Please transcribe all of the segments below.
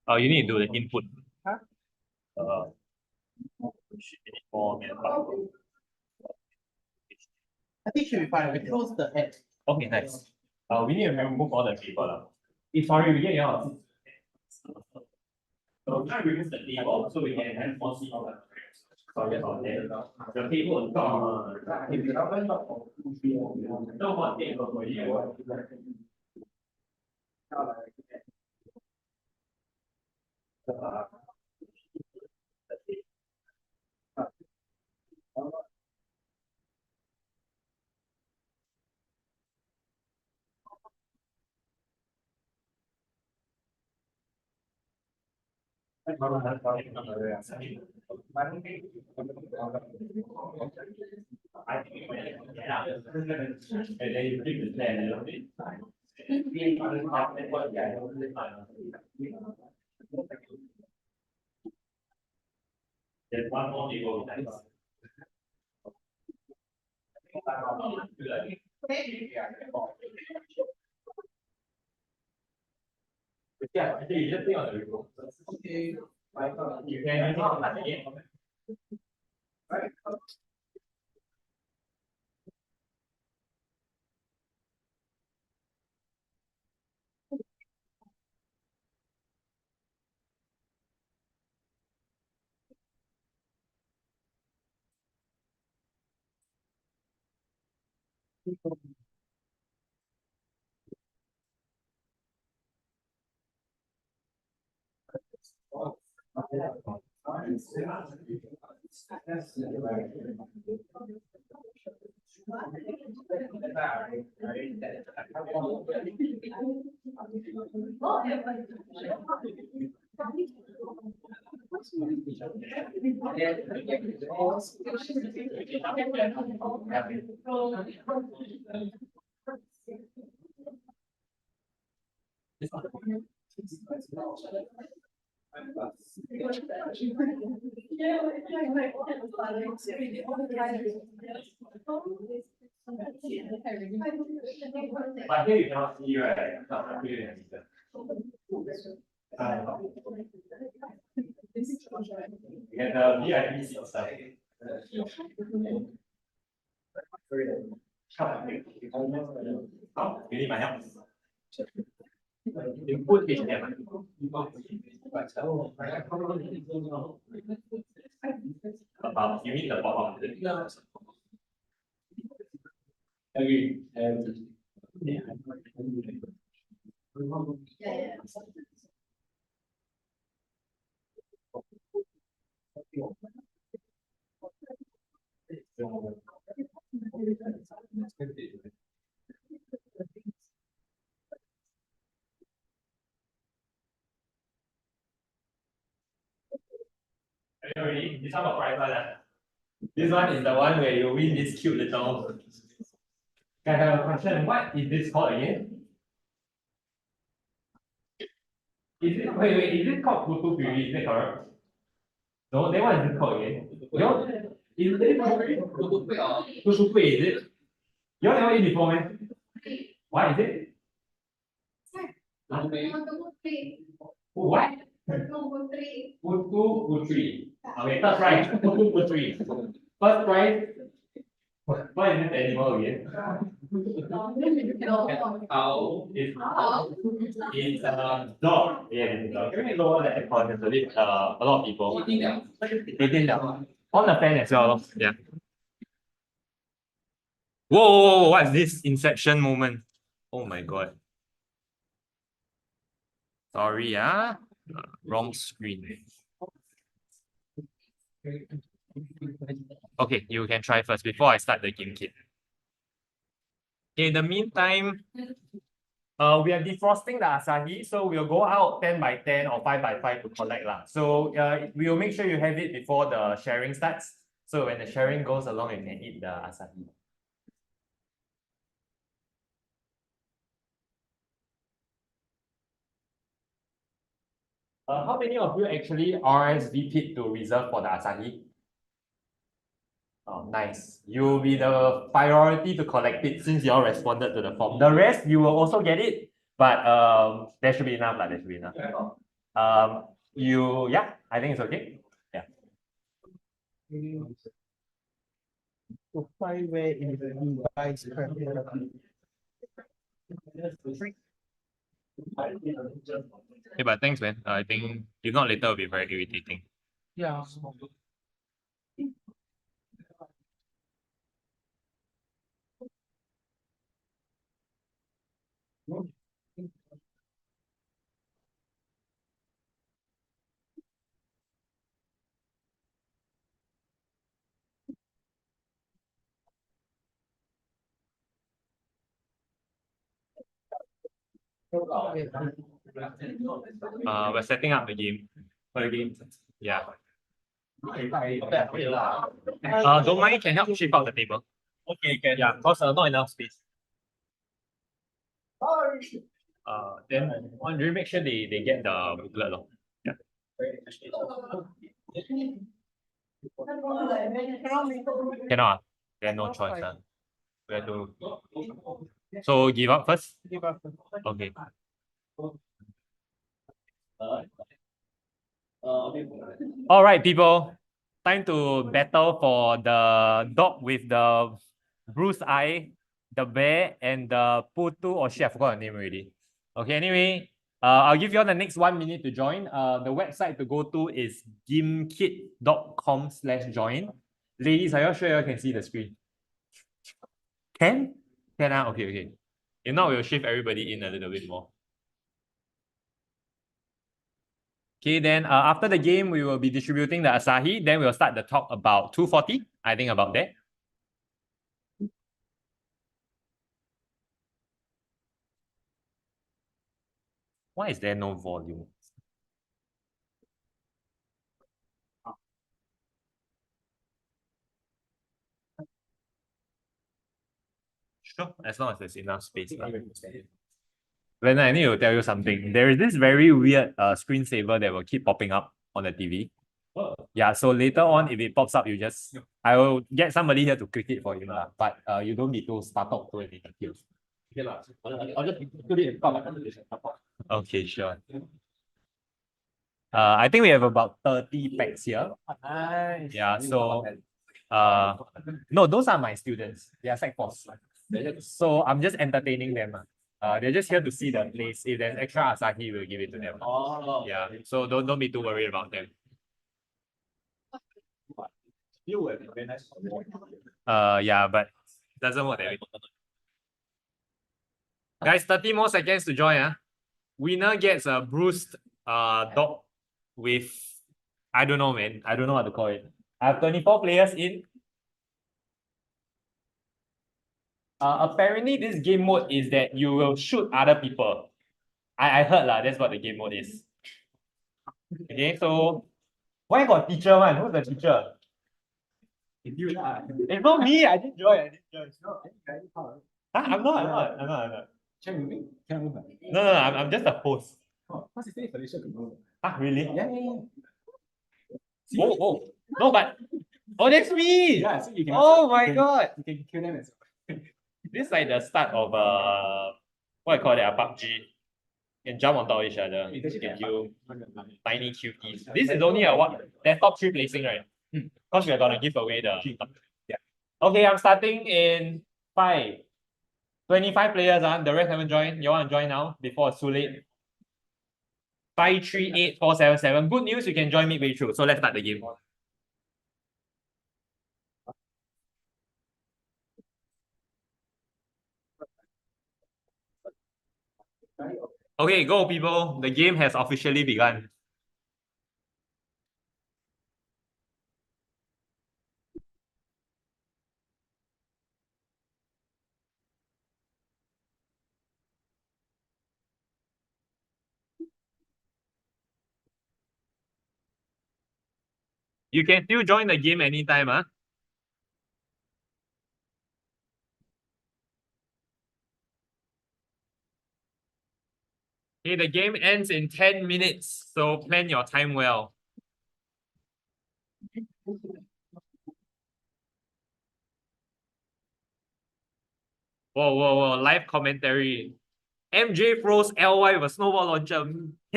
You need to do the input. You need more manpower. I think should be fine. We close the head. Okay, nice. We need to remove all the paper. Sorry, we get your. So we try to remove the table so we can have more seat. Sorry about that. The table is gone. No more table for you. And then you keep the plan a little bit. There's one more table. Yeah, I think you just think on the remote. Okay. You can use it again. Right. But here you cannot see, right? And the VIP seat stuff. Oh, you need my help. You put it there. About you need the bottom. Agree. Ready? This one got prize one. This one is the one where you win this cute little. I have a question. What is this called again? Is it wait? Is it called Kutu Piri? Is it correct? No, then what is it called again? Is it Kutu Piri? Is it? You all never eat before, man? What is it? What? Putu Putri. Okay, first prize, Putu Putri. First prize. What is this animal again? Owl. It's a dog. Yeah, it's a dog. Can we lower the aircon? It's a bit, a lot of people. 18 on the fan as well. Yeah. Whoa, what's this inception moment? Oh my god. Sorry, wrong screen. Okay, you can try first before I start the Gimkit. Okay, in the meantime, we are defrosting the Asahi, so we'll go out 10 by 10 or 5 by 5 to collect lah. So we will make sure you have it before the sharing starts. So when the sharing goes along, you can eat the Asahi. How many of you actually RSVP'd to reserve for the Asahi? Oh, nice. You'll be the priority to collect it since you all responded to the form. The rest, you will also get it, but there should be enough. There should be enough. Yeah, I think it's okay. Yeah. To find where in the device Hey, but thanks, man. I think if not later, it'll be very irritating. Yeah. We're setting up the game. For the game. Yeah. Don't mind, can help shift out the table. Okay, can. Yeah, because not enough space. Then Andre, make sure they get the booklet. Yeah. Cannot. There's no choice. We have to. So give up first? Give up. Okay. All right, people. Time to battle for the dog with the bruised eye, the bear, and the putu or shit. I forgot her name already. Okay, anyway, I'll give you all the next 1 minute to join. The website to go to is gimkit.com/join. Ladies, are you sure you can see the screen? Can? Can ah? Okay, okay. If not, we'll shift everybody in a little bit more. Okay, then after the game, we will be distributing the Asahi. Then we'll start the talk about 2:40. I think about that. Why is there no volume? Sure, as long as there's enough space. Then I need to tell you something. There is this very weird screensaver that will keep popping up on the TV. Yeah, so later on, if it pops up, I will get somebody here to click it for you, but you don't need to start off to anything. I'll just put it in top. Okay, sure. I think we have about 30 packs here. Nice. Yeah, so no, those are my students. They are Sec 4. So I'm just entertaining them. They're just here to see the place. If there's extra Asahi, we'll give it to them. Oh. Yeah, so don't be too worried about them. Yeah, but doesn't work that way. Guys, 30 more seconds to join. Winner gets a bruised dog with, I don't know, man. I don't know what to call it. I have 24 players in. Apparently, this game mode is that you will shoot other people. I heard lah, that's what the game mode is. Okay, so why got teacher one? Who's the teacher? It's not me. I didn't join. Huh? I'm not. No, I'm just a host. Ah, really? Yeah. Oh. No, but that's me. Yeah, so you can. Oh my god. You can kill them as well. This is like the start of what I call it, a PUBG. You can jump on top of each other. You can kill tiny cuties. This is only a what? There's top 3 placing, right? Because we're gonna give away the. Yeah. Okay, I'm starting in 5. 25 players, the rest haven't joined. You want to join now before it's too late? 538-477. Good news, you can join midway through. So let's start the game. Okay, go people. The game has officially begun. You can still join the game anytime, Okay, the game ends in 10 minutes, so plan your time well. Whoa, live commentary. MJ throws LY with a snowball launcher.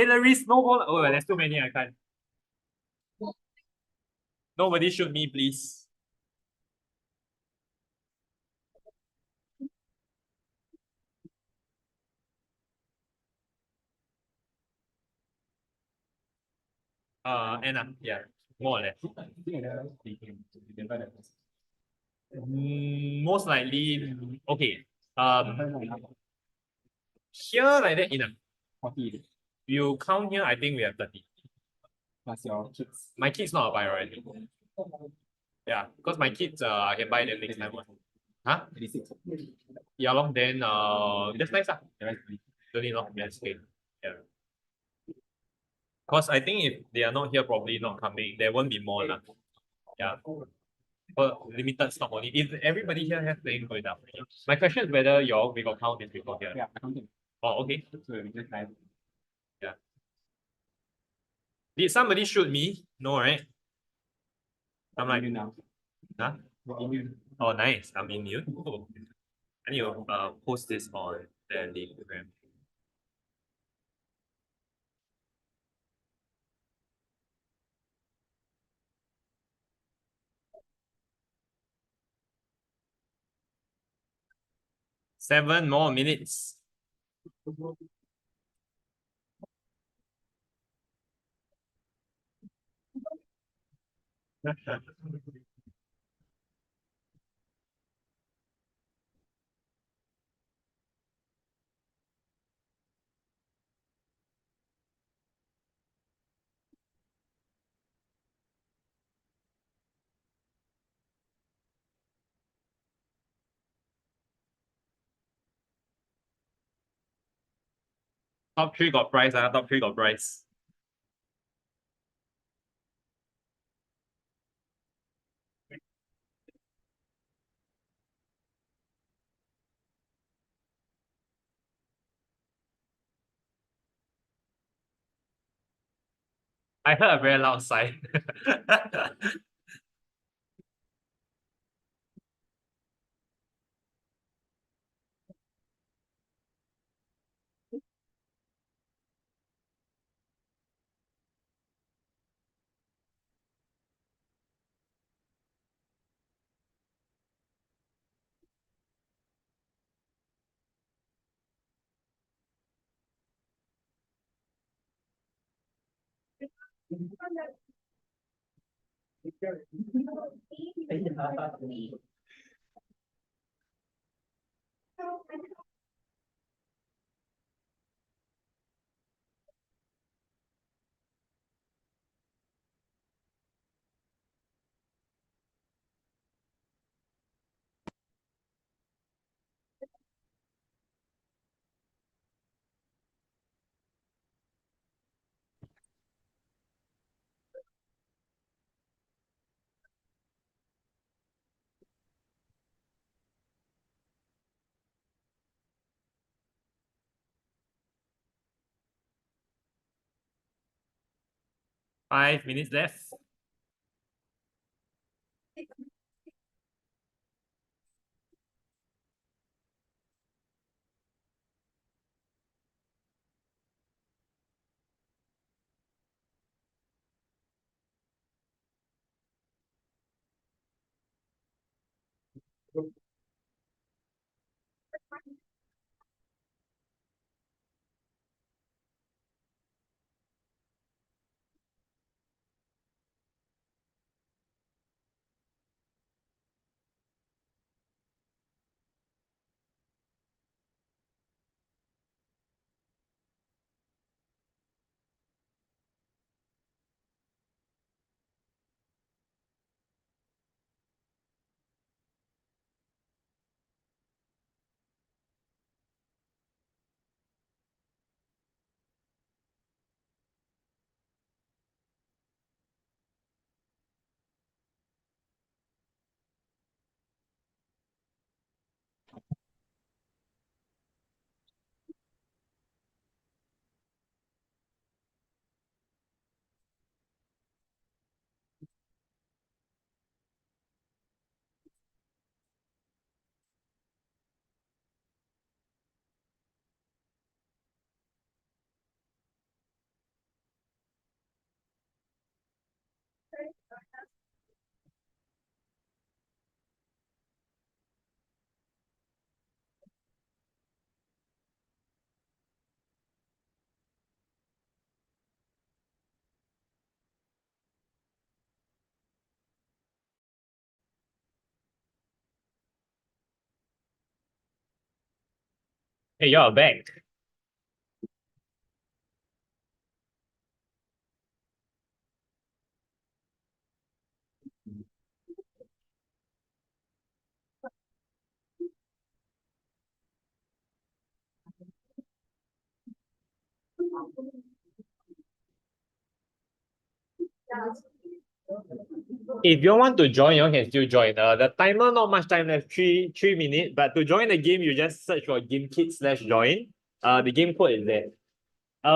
Hillary snowball. Oh, there's too many. I can't. Nobody shoot me, please. Anna, yeah, more or less. Most likely, okay. Here like that enough. 40 You count here, I think we have 30. plus your kids. My kids not a priority. Yeah, because my kids, I can buy them next time. Huh? 36. Yeah, long then that's nice. Don't need long, that's okay. Yeah. Because I think if they are not here, probably not coming, there won't be more. Yeah. But limited stock only. If everybody here has playing good enough. My question is whether your we got count this before here. Yeah, accounting. Oh, okay. So we just like Did somebody shoot me? No, right? I'm like, now. huh? Oh, nice. I'm immune. Oh. I need to post this on the Instagram. Seven more minutes. Top three got prize. Top three got prize. I heard a very loud sigh. Five minutes left. Hey, you're back. If you want to join, you can still join. The timer not much time left, three minutes. But to join the game, you just search for Gimkit/join. The game code is there.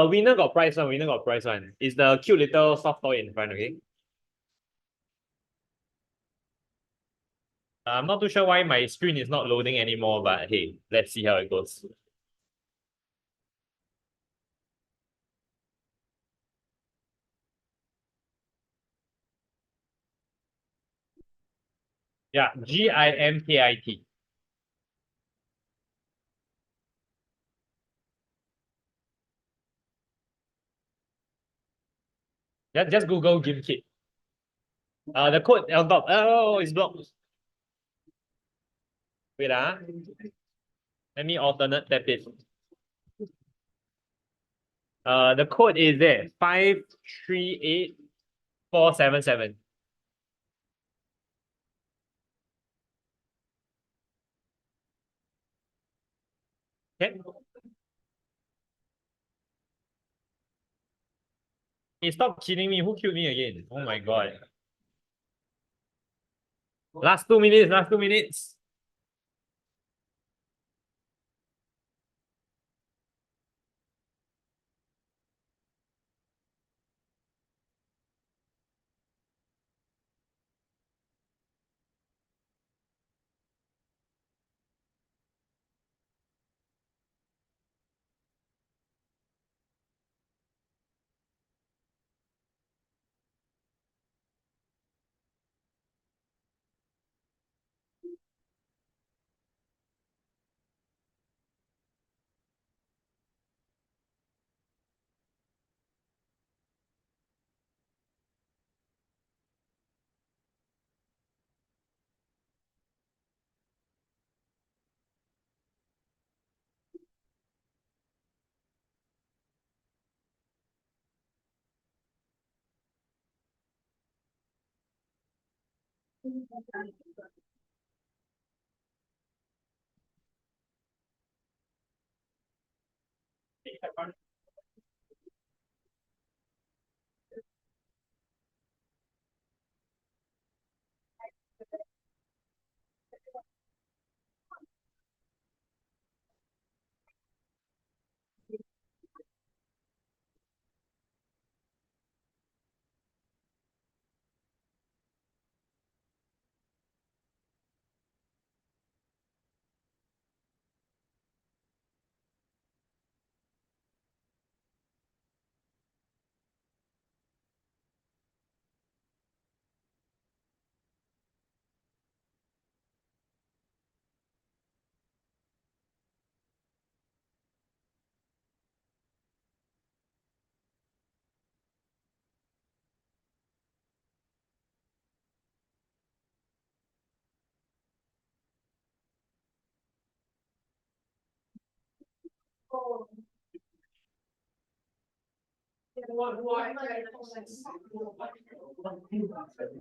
Winner got prize one. Winner got prize one. It's the cute little soft toy in front. Okay. I'm not too sure why my screen is not loading anymore, but hey, let's see how it goes. Yeah, Gimkit. Just Google Gimkit. The code on top. Oh, it's blocked. Wait, let me alternate tap it. The code is there. 538477. Okay. Hey, stop kidding me. Who killed me again? Oh my god. Last 2 minutes. Last 2 minutes.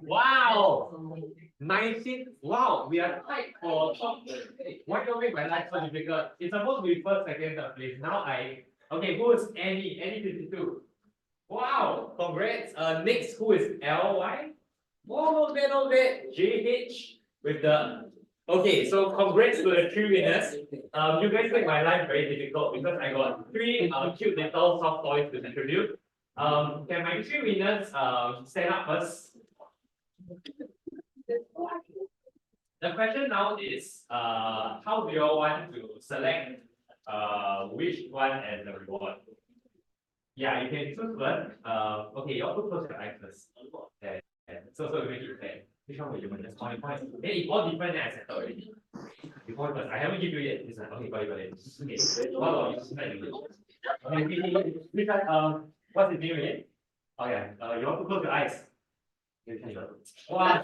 Wow. 19. Wow, we are tied for top. Why don't make my life so difficult? It's supposed to be first, second, third place. Now okay, who is Annie? Annie 52. Wow, congrats. Next, who is LY? Oh, no bad, no bad. JH with the. Okay, so congrats to the three winners. You guys make my life very difficult because I got three cute little soft toys to contribute. Can my three winners stand up first? The question now is how do you all want to select which one as the reward? Yeah, you can choose first. Okay, you also close your eyes first. There. So we make it fair. Which one will you want? Just point. Then if all different, then I settle already. You point first. I haven't give you yet. This one. Okay, got it. Okay. What about you? Okay, which one? What's his name again? Oh yeah. You want to close your eyes. Wow.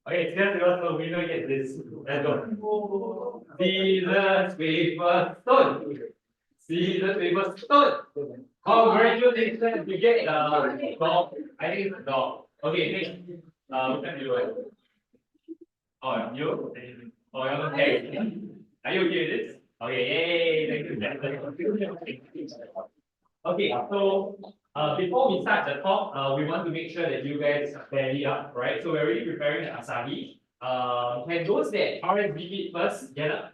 Okay, scissors, so we don't get this. Let's go. Scissors, paper, stone. Scissors, paper, stone. Congratulations, you get the dog. I think it's the dog. Okay, next. Which one do you want? Oh, you? Oh, you're okay. Are you okay with this? Okay, yay, thank you. Okay, so before we start the talk, we want to make sure that you guys tally up, right? So we're already preparing the asahi. Can those that RSVP first get up?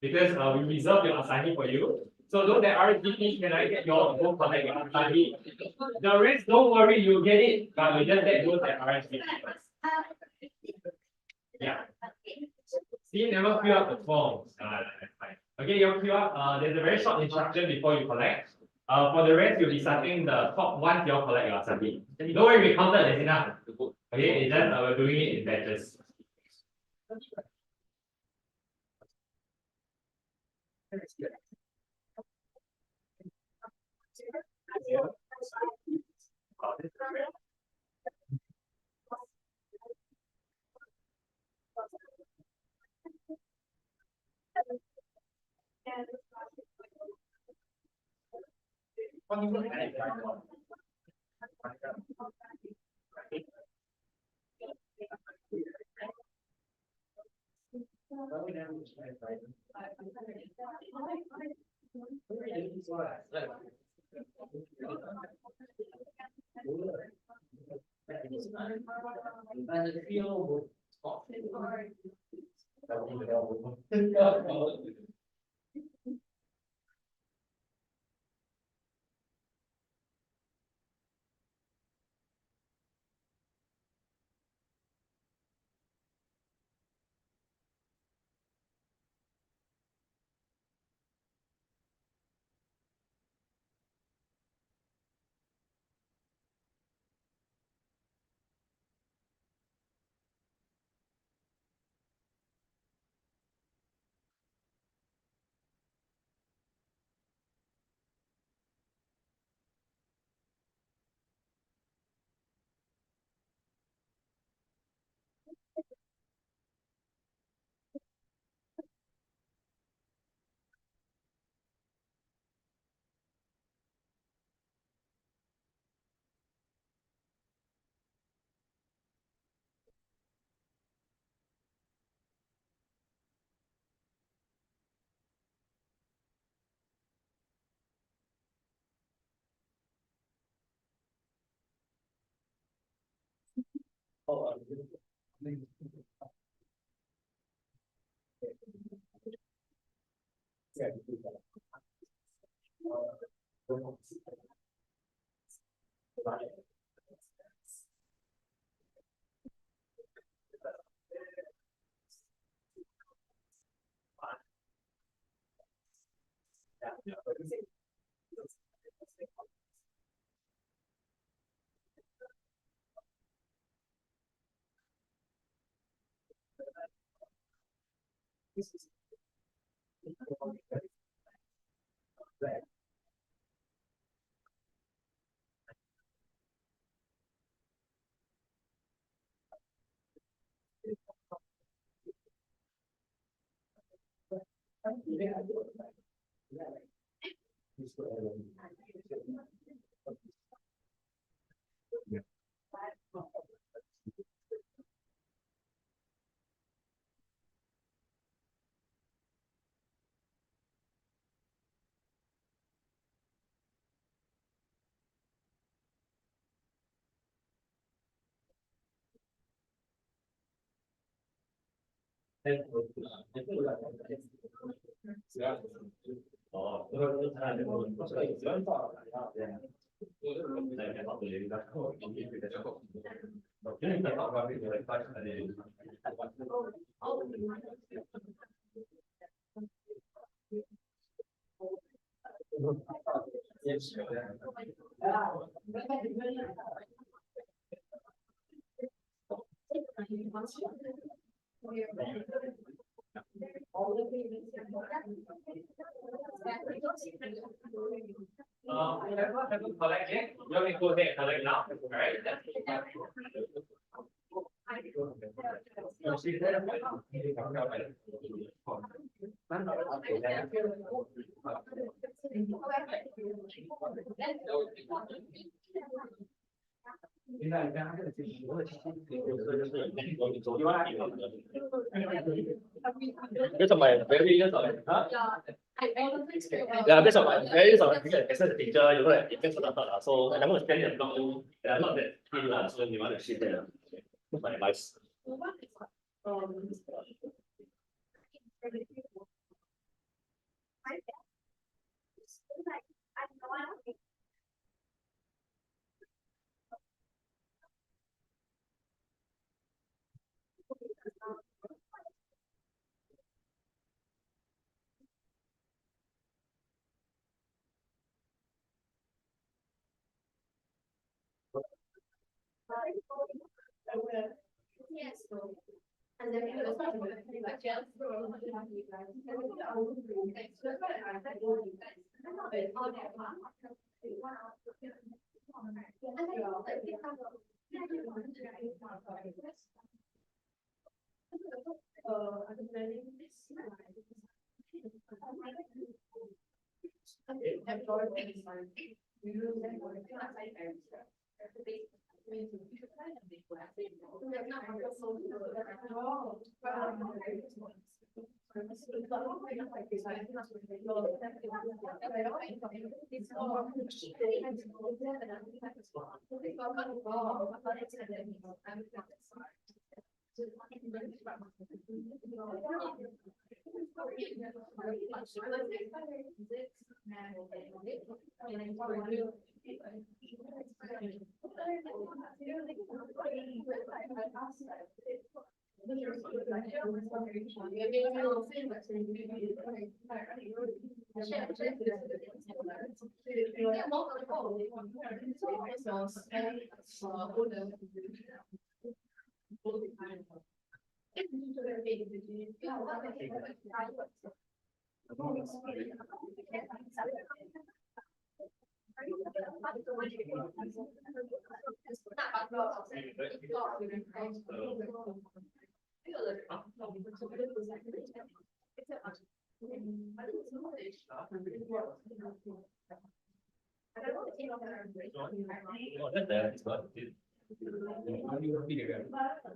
Because we reserve your asahi for you. So those that RSVP, can I get your go collect your asahi? The rest, don't worry, you'll get it, but we just let those that RSVP first. Yeah. See, never fill up the forms. That's fine. Okay, you'll fill up. There's a very short instruction before you collect. For the rest, you'll be starting the top once you collect your asahi. Don't worry, we counted, that's enough. Okay, it's just we're doing it in batches. Haven't collect yet. You want me to go ahead and collect now? Alright. Based on my very years of yeah, based on my very years of experience as a teacher, you know that it takes a lot. So I'm going to spend it long. I'm not that keen, so you want to sit there. My advice.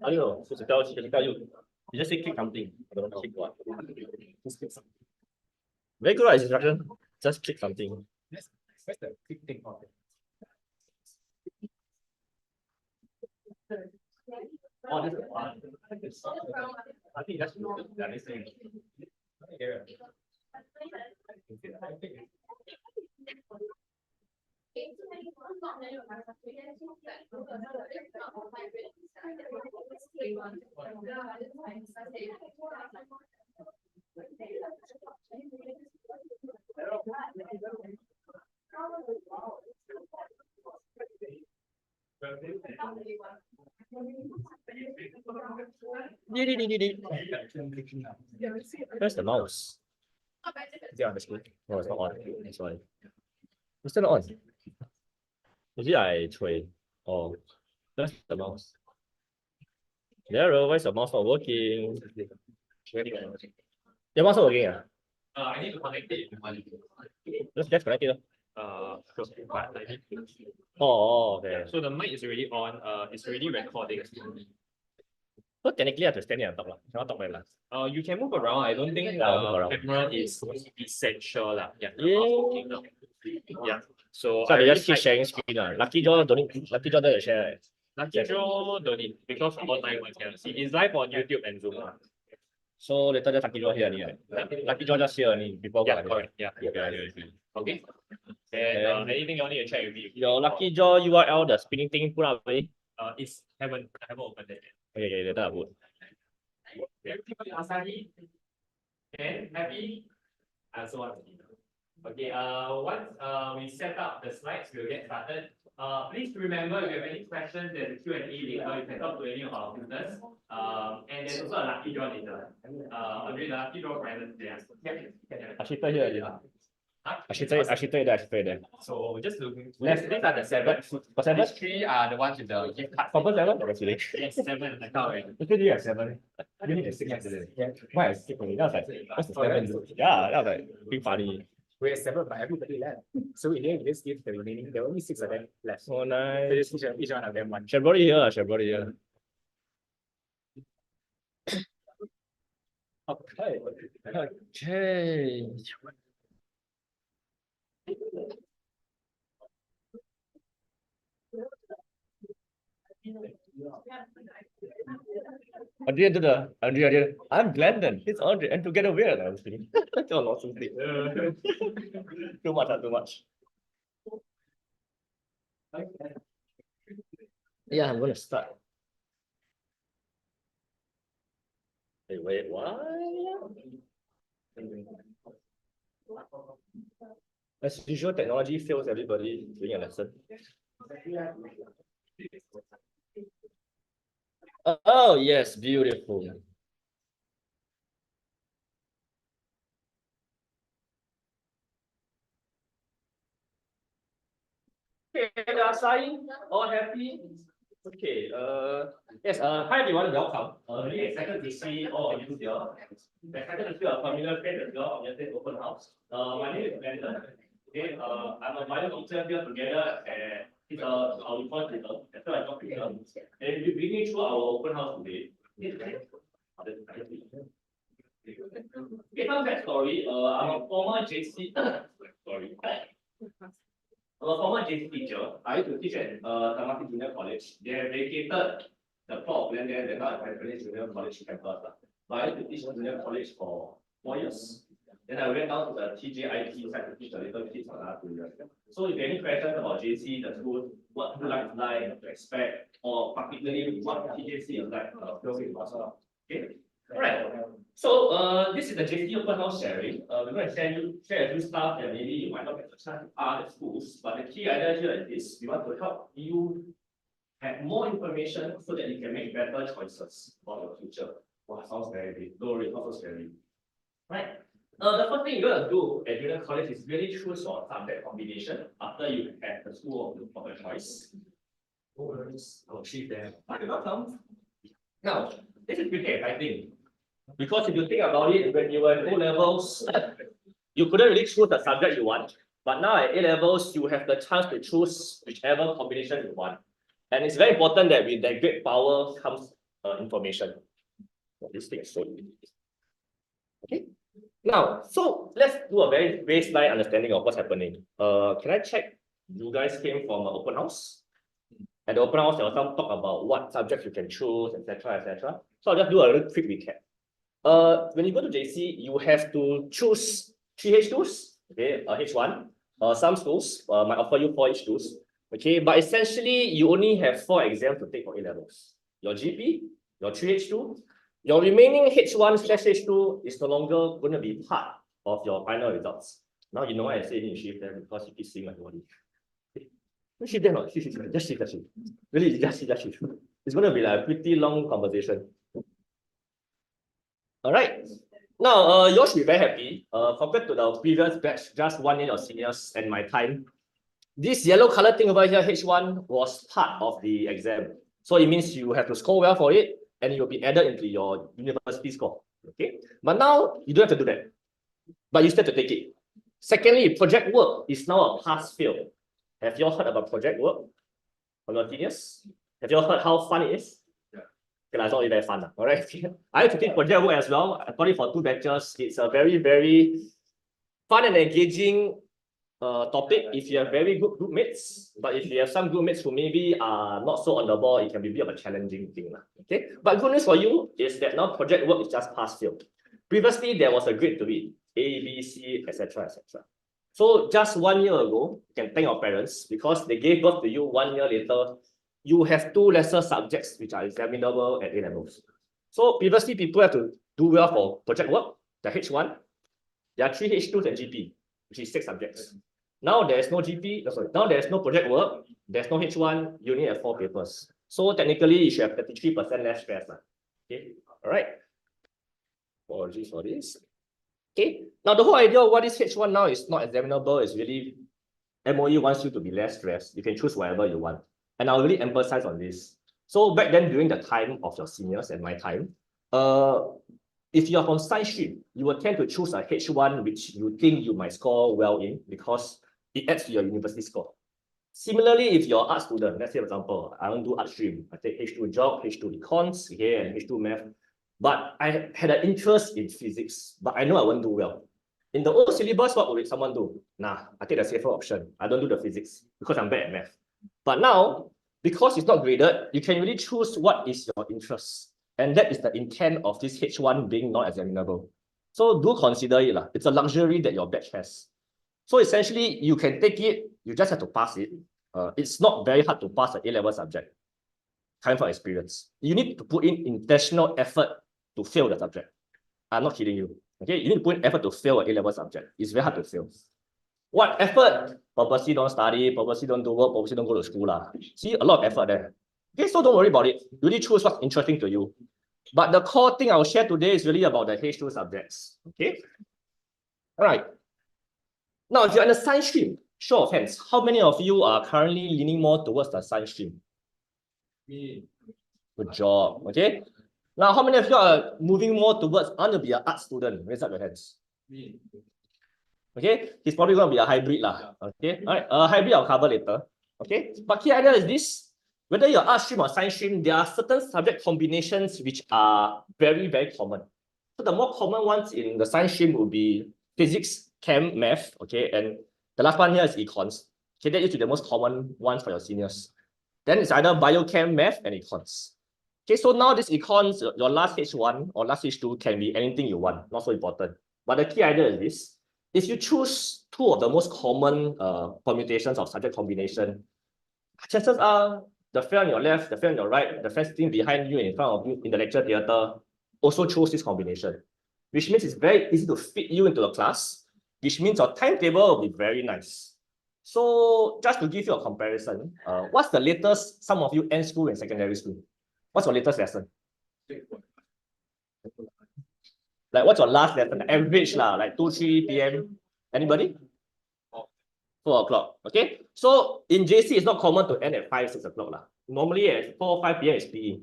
I don't know. So to tell you, you just say click something. I don't know click what. Very good instruction. Just click something. Where's the quick thing of it? Oh, this is one. I think that's good. That is thing. Where's the mouse? Is it on the screen? No, it's not on. That's why. It's still not on. Is it I tray? Oh, that's the mouse. There, why is the mouse not working? Your mouse not working, ah? I need to connect it. Just connect it. Sure, but I need to. Oh, okay. So the mic is already on. It's already recording. So technically, I have to stand here and talk. Cannot talk very loud. You can move around. I don't think move around. camera is essential lah. Yeah. Yeah. Yeah. So So I they really just keep sharing screen. Lucky draw don't need. Lucky draw doesn't share. Right? Lucky draw don't need because online one can see. It's live on YouTube and Zoom. So later just lucky draw here only. Right? Lucky draw just here only. People Yeah, go correct. Yeah. Okay. And anything you need to check with me? Your lucky draw URL, the spinning thing put up already. It's haven't opened it yet. Okay, later I put. Everybody Asahi? Okay, happy? So on. Okay, once we set up the slides, we'll get started. Please remember if you have any questions, there's a Q&A later. You can talk to any of our business. And there's also a lucky draw later. Agree the lucky draw prices there. Yeah. I shifted here already. Actually, there. So just to Left, these are the seven. For seven? these three are the ones with the gift card. Purple seven? That's kidding. Yes, 7 the count. Actually, you have seven. You need a six yesterday. Why I skip only? That was like, what's the seven? Yeah, that was like, being funny. We have 7, but everybody left. So in the end, we just give the remaining. There are only 6 of them left. Oh, So nice. just each one of them one. Should have brought it here. Should have brought it here. Okay. Okay. Adrian. I'm Glendon. It's Andre. And together we're I was thinking. That's all nonsense. Too much. Yeah, I'm gonna start. Hey, wait, what? As usual, technology fails everybody doing a lesson. Oh, yes, beautiful. Okay, they are sighing, all happy. Okay, yes, hi everyone, welcome. Really excited to see all of you here. Excited to see a familiar face as well on yesterday's open house. My name is Brandon. Okay, I'm a bio teacher here together and it's our report tutor, as well as job tutor. And we're bringing through our open house today. Okay, some backstory. I'm a former JC. Sorry. I'm a former JC teacher. I used to teach at Tamaki Junior College. They have vacated the plot of land there. They're not at Junior College campus. But I used to teach Junior College for 4 years. Then I went down to the TJIT side to teach the little kids for another 2 years. So if you have any questions about JC, the school, what school life is like, to expect, or particularly what TJC is like, feel free to ask. Okay. Alright. So this is the JC open house sharing. We're going to share a few stuff that maybe you might not get the chance to ask at schools. But the key idea here is this: we want to help you have more information so that you can make better choices for your future. Wow, sounds very big. Don't worry, not so scary. Right. The first thing you're going to do at junior college is really choose your subject combination after you have the school of your choice. I'll achieve them. You're welcome. Now, this is pretty exciting. Because if you think about it, when you were in O-levels, you couldn't really choose the subject you want. But now at A-levels, you have the chance to choose whichever combination you want. And it's very important that with that great power comes information. This thing is so easy. Okay. Now, so let's do a very baseline understanding of what's happening. Can I check you guys came from an open house? At the open house, there was some talk about what subjects you can choose, etc., etc. So I'll just do a little quick recap. When you go to JC, you have to choose 3 H2s, okay, H1. Some schools might offer you 4 H2s, okay, but essentially you only have 4 exams to take for A-levels. Your GP, your 3 H2, your remaining H1/H2 is no longer going to be part of your final results. Now you know why I say you shift them, because you keep seeing my body. Shift them, not shift. Really, just shift. It's going to be like a pretty long conversation. All right. Now, you should be very happy. Compared to the previous batch, just 1 year of seniors and my time, this yellow color thing over here, H1, was part of the exam. So it means you have to score well for it, and it will be added into your university score. Okay. But now you don't have to do that. But you still have to take it. Secondly, project work is now a pass-fail. Have you all heard about project work from your seniors? Have you all heard how fun it is? Okay, it's not really very fun. All right. I have to teach project work as well. I taught it for 2 batches. It's a very, very fun and engaging topic if you have very good group mates. But if you have some group mates who maybe are not so on the ball, it can be a bit of a challenging thing. Okay. But good news for you is that now project work is just pass-fail. Previously, there was a grade to it, A, B, C, etc., etc. So just 1 year ago, you can thank your parents because they gave birth to you 1 year later. You have 2 lesser subjects which are examinable at A-levels. So previously, people have to do well for project work, the H1. There are 3 H2s and GP, which is 6 subjects. Now there's no GP, now there's no project work, there's no H1, you only have 4 papers. So technically, you should have 33% less stress. Okay, all right. Apologies for this. Okay, now the whole idea of what is H1 now is not examinable, is really MOE wants you to be less stressed. You can choose whatever you want. And I'll really emphasize on this. So back then, during the time of your seniors and my time, if you're from science stream, you will tend to choose a H1 which you think you might score well in because it adds to your university score. Similarly, if you're art student, let's say for example, I don't do art stream, I take H2 Geog, H2 Econs, okay, and H2 Math, but I had an interest in physics, but I know I won't do well. In the old syllabus, what would someone do? Nah, I take the safer option. I don't do the physics because I'm bad at math. But now, because it's not graded, you can really choose what is your interest. And that is the intent of this H1 being non-examinable. So do consider it. It's a luxury that your batch has. So essentially, you can take it, you just have to pass it. It's not very hard to pass an A-level subject. Time for experience. You need to put in intentional effort to fail the subject. I'm not kidding you. Okay, you need to put in effort to fail an A-level subject. It's very hard to fail. What effort? Purposely don't study, purposely don't do work, purposely don't go to school. See, a lot of effort there. Okay, so don't worry about it. You really choose what's interesting to you. But the core thing I'll share today is really about the H2 subjects. Okay? All right. Now, if you're in the science stream, show of hands, how many of you are currently leaning more towards the science stream? Me. Good job. Okay. Now, how many of you are moving more towards, I want to be an art student? Raise up your hands. Me. Okay, he's probably going to be a hybrid lah. Okay, all right, hybrid I'll cover later. Okay, but key idea is this: whether you're art stream or science stream, there are certain subject combinations which are very, very common. So the more common ones in the science stream will be physics, chem, math. Okay, and the last one here is econs. Okay, that is the most common ones for your seniors. Then it's either biochem, math, and econs. Okay, so now this econs, your last H1 or last H2 can be anything you want, not so important. But the key idea is this: if you choose two of the most common permutations of subject combination, chances are the friend on your left, the friend on your right, the friend sitting behind you in front of you in the lecture theatre also chose this combination, which means it's very easy to fit you into the class, which means your timetable will be very nice. So just to give you a comparison, what's the latest some of you end school in secondary school? What's your latest lesson? Like, what's your last lesson? Average lah, like 2, 3 p.m. Anybody? 4 o'clock. Okay. So in JC, it's not common to end at 5, 6 o'clock lah. Normally at 4 or 5 p.m. is PE.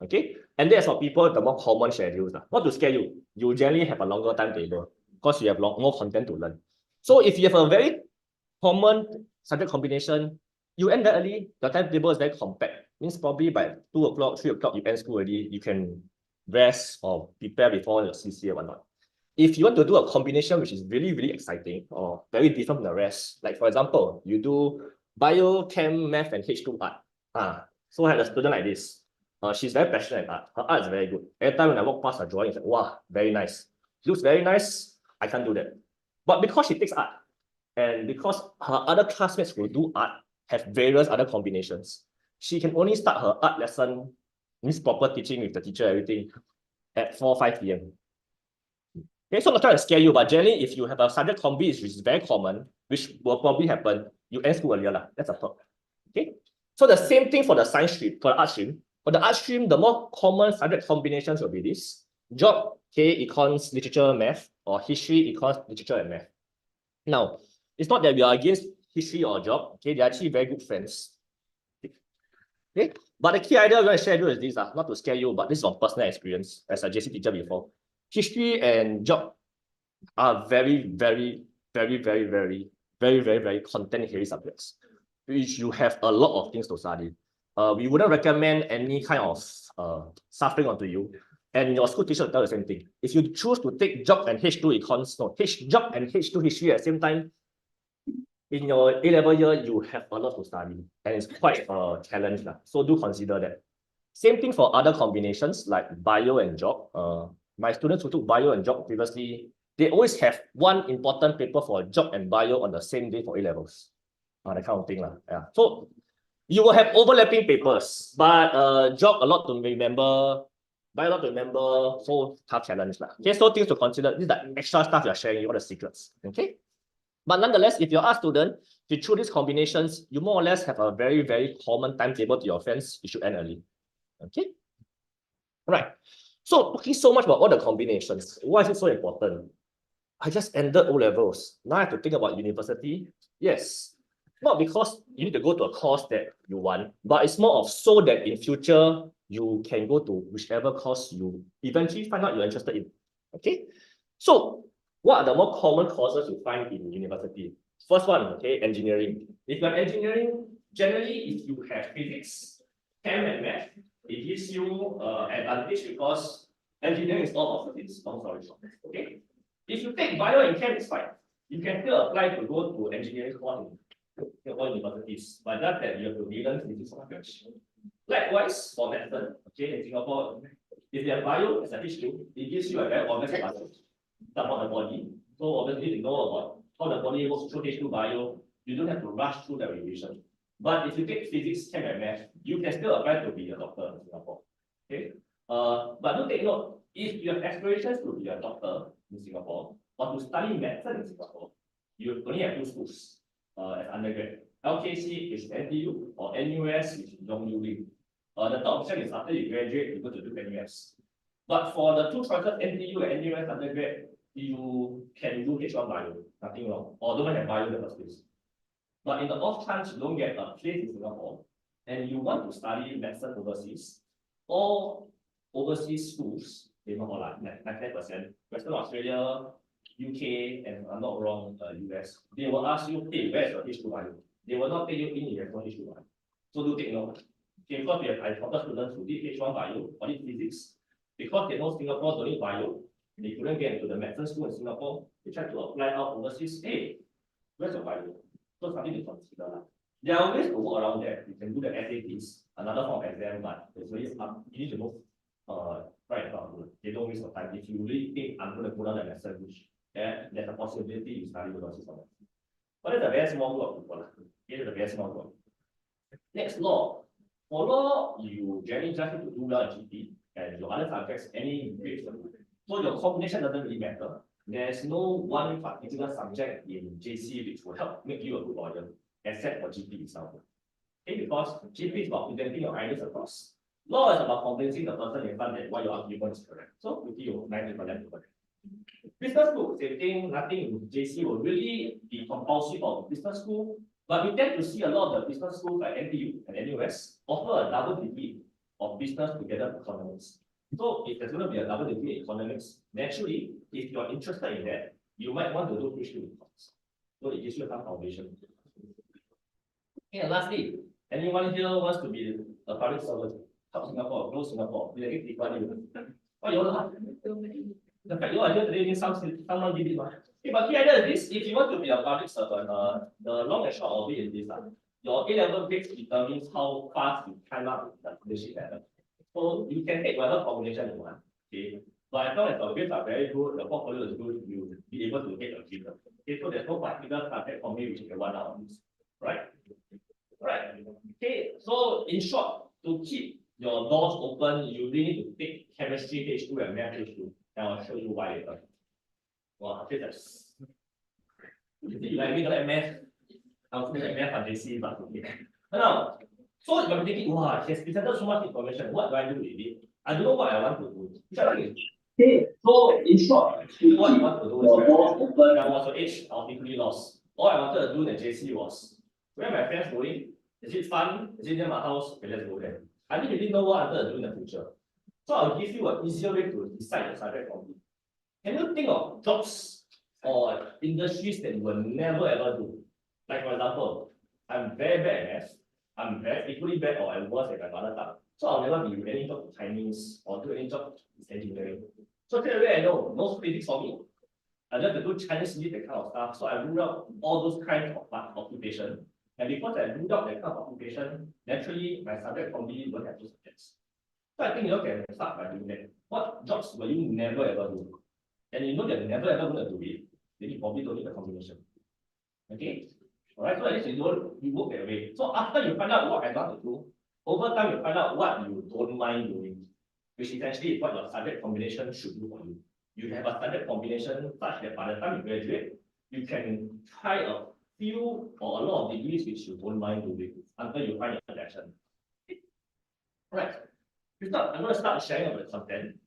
Okay. And that's for people with the more common schedules lah. Not to scare you. You generally have a longer timetable because you have more content to learn. So if you have a very common subject combination, you end very early. The timetable is very compact. Means probably by 2 o'clock, 3 o'clock, you end school already. You can rest or prepare before your CC or whatnot. If you want to do a combination which is really, really exciting or very different from the rest, like for example, you do bio, chem, math, and H2 art. So I had a student like this. She's very passionate at art. Her art is very good. Every time when I walk past her drawing, it's like, wow, very nice. Looks very nice. I can't do that. But because she takes art, and because her other classmates who do art have various other combinations, she can only start her art lesson, means proper teaching with the teacher, everything, at 4, 5 p.m. Okay, so I'm not trying to scare you, but generally, if you have a subject combi which is very common, which will probably happen, you end school earlier lah. That's a perk. Okay, so the same thing for the science stream, for the art stream. For the art stream, the more common subject combinations will be this: Geog, econs, literature, math, or history, econs, literature, and math. Now, it's not that we are against history or geog. Okay, they're actually very good friends. Okay, but the key idea I'm going to share with you is this, not to scare you, but this is from personal experience as a JC teacher before. History and geog are very, very, very, very, very, very, very, very content-heavy subjects, which you have a lot of things to study. We wouldn't recommend any kind of suffering onto you. And your school teacher will tell you the same thing. If you choose to take geog and H2 econs, no, geog and H2 history at the same time, in your A-level year, you have a lot to study. And it's quite a challenge. So do consider that. Same thing for other combinations like bio and geog. My students who took bio and geog previously, they always have one important paper for geog and bio on the same day for A-levels. That kind of thing. Yeah. So you will have overlapping papers, but geog a lot to remember, bio a lot to remember, so tough challenge. Okay, so things to consider. These are extra stuff you're sharing, all the secrets. Okay. But nonetheless, if you're a student, if you choose these combinations, you more or less have a very, very common timetable to your friends. You should end early. Okay. All right. So talking so much about all the combinations, why is it so important? I just ended O levels. Now I have to think about university. Yes. Not because you need to go to a course that you want, but it's more of so that in future you can go to whichever course you eventually find out you're interested in. Okay. So what are the more common courses you find in university? First one, okay, engineering. If you're engineering, generally if you have physics, chem and math, it gives you advantage because engineering is all of physics. Oh, sorry. Okay. If you take bio and chem, it's fine. You can still apply to go to engineering course in Singapore universities, but just that you have to relearn physics or chemistry. Likewise, for medicine, okay, in Singapore, if you have bio as a HQ, it gives you a very obvious advantage about the body. So obviously you know about how the body works through H2 bio. You don't have to rush through the revision. But if you take physics, chem, and math, you can still apply to be a doctor in Singapore. Okay. But do take note, if you have aspirations to be a doctor in Singapore or to study medicine in Singapore, you only have two schools as undergrad. LKC is NTU or NUS is Yong Yu Ling. The top option is after you graduate, you go to do NUS. But for the two choices, NTU and NUS undergrad, you can do H1 bio, nothing wrong, or don't have bio in the first place. But in the off chance you don't get a place in Singapore and you want to study medicine overseas, all overseas schools, they know like 90%, Western Australia, UK, and I'm not wrong, US, they will ask you, hey, where's your H2 bio? They will not take you in if you have no H2 bio. So do take note. Okay, because we have I students who did H1 bio or did physics, because they know Singapore don't need bio, they couldn't get into the medicine school in Singapore, they tried to apply out overseas, hey, where's your bio? So something to consider. There are ways to work around that. You can do the SATs, another form of exam, but it's really you need to know right about it. They don't waste your time. If you really think I'm going to go down the medicine route, there's a possibility you study overseas on that. But it's a very small group of people. It is a very small group. Next, law. For law, you generally just need to do well in GP and your other subjects, any grades. So your combination doesn't really matter. There's no one particular subject in JC which will help make you a good lawyer, except for GP itself. Okay, because GP is about presenting your ideas across. Law is about convincing the person in front that what your argument is correct. So you 90%. Business school, same thing, nothing in JC will really be compulsory for business school. But we tend to see a lot of the business schools like NTU and NUS offer a double degree of business together with economics. So if there's going to be a double degree in economics, naturally, if you're interested in that, you might want to do H2 course. So it gives you some foundation. And lastly, anyone here wants to be a public servant? Help Singapore, grow Singapore, be like equality. What you want to have? The fact you are here today means someone did it. Okay, but here is this, if you want to be a public servant, the long and short of it is this. Your A-level grades determines how fast you climb up the leadership ladder. So you can take whatever combination you want. Okay. But as long as your grades are very good, the portfolio is good, you will be able to get a grade. Okay, so there's no particular subject for me which you can run out of this. Right? Right. Okay, so in short, to keep your doors open, you really need to take chemistry H2 and math H2. And I'll show you why later. Well, okay, that's you like me to like math. I'll say like math on JC, but okay. Now, so you're thinking, wow, he has presented so much information. What do I do with it? I don't know what I want to do. Okay, so in short, what you want to do is when I was your age, I was equally lost. All I wanted to do in the JC was where my friends going? Is it fun? Is it near my house? Okay, let's go there. I didn't really know what I wanted to do in the future. So I'll give you an easier way to decide your subject for me. Can you think of jobs or industries that you will never ever do? Like for example, I'm very bad at math. I'm very equally bad or I'm worse at my mother tongue. So I'll never be any job in Chinese or do any job in engineering. So straight away I know no physics for me. I just have to do Chinese English, that kind of stuff. So I ruled out all those kinds of occupation. And because I ruled out that kind of occupation, naturally my subject probably won't have those subjects. So I think you can start by doing that. What jobs will you never ever do? And you know you're never ever going to do it, then you probably don't need a combination. Okay? Alright, so at least you work that way. So after you find out what I want to do, over time you find out what you don't mind doing, which essentially is what your subject combination should do for you. You have a subject combination such that by the time you graduate, you can try a few or a lot of degrees which you don't mind doing until you find your passion. Right. I'm going to start sharing about the content.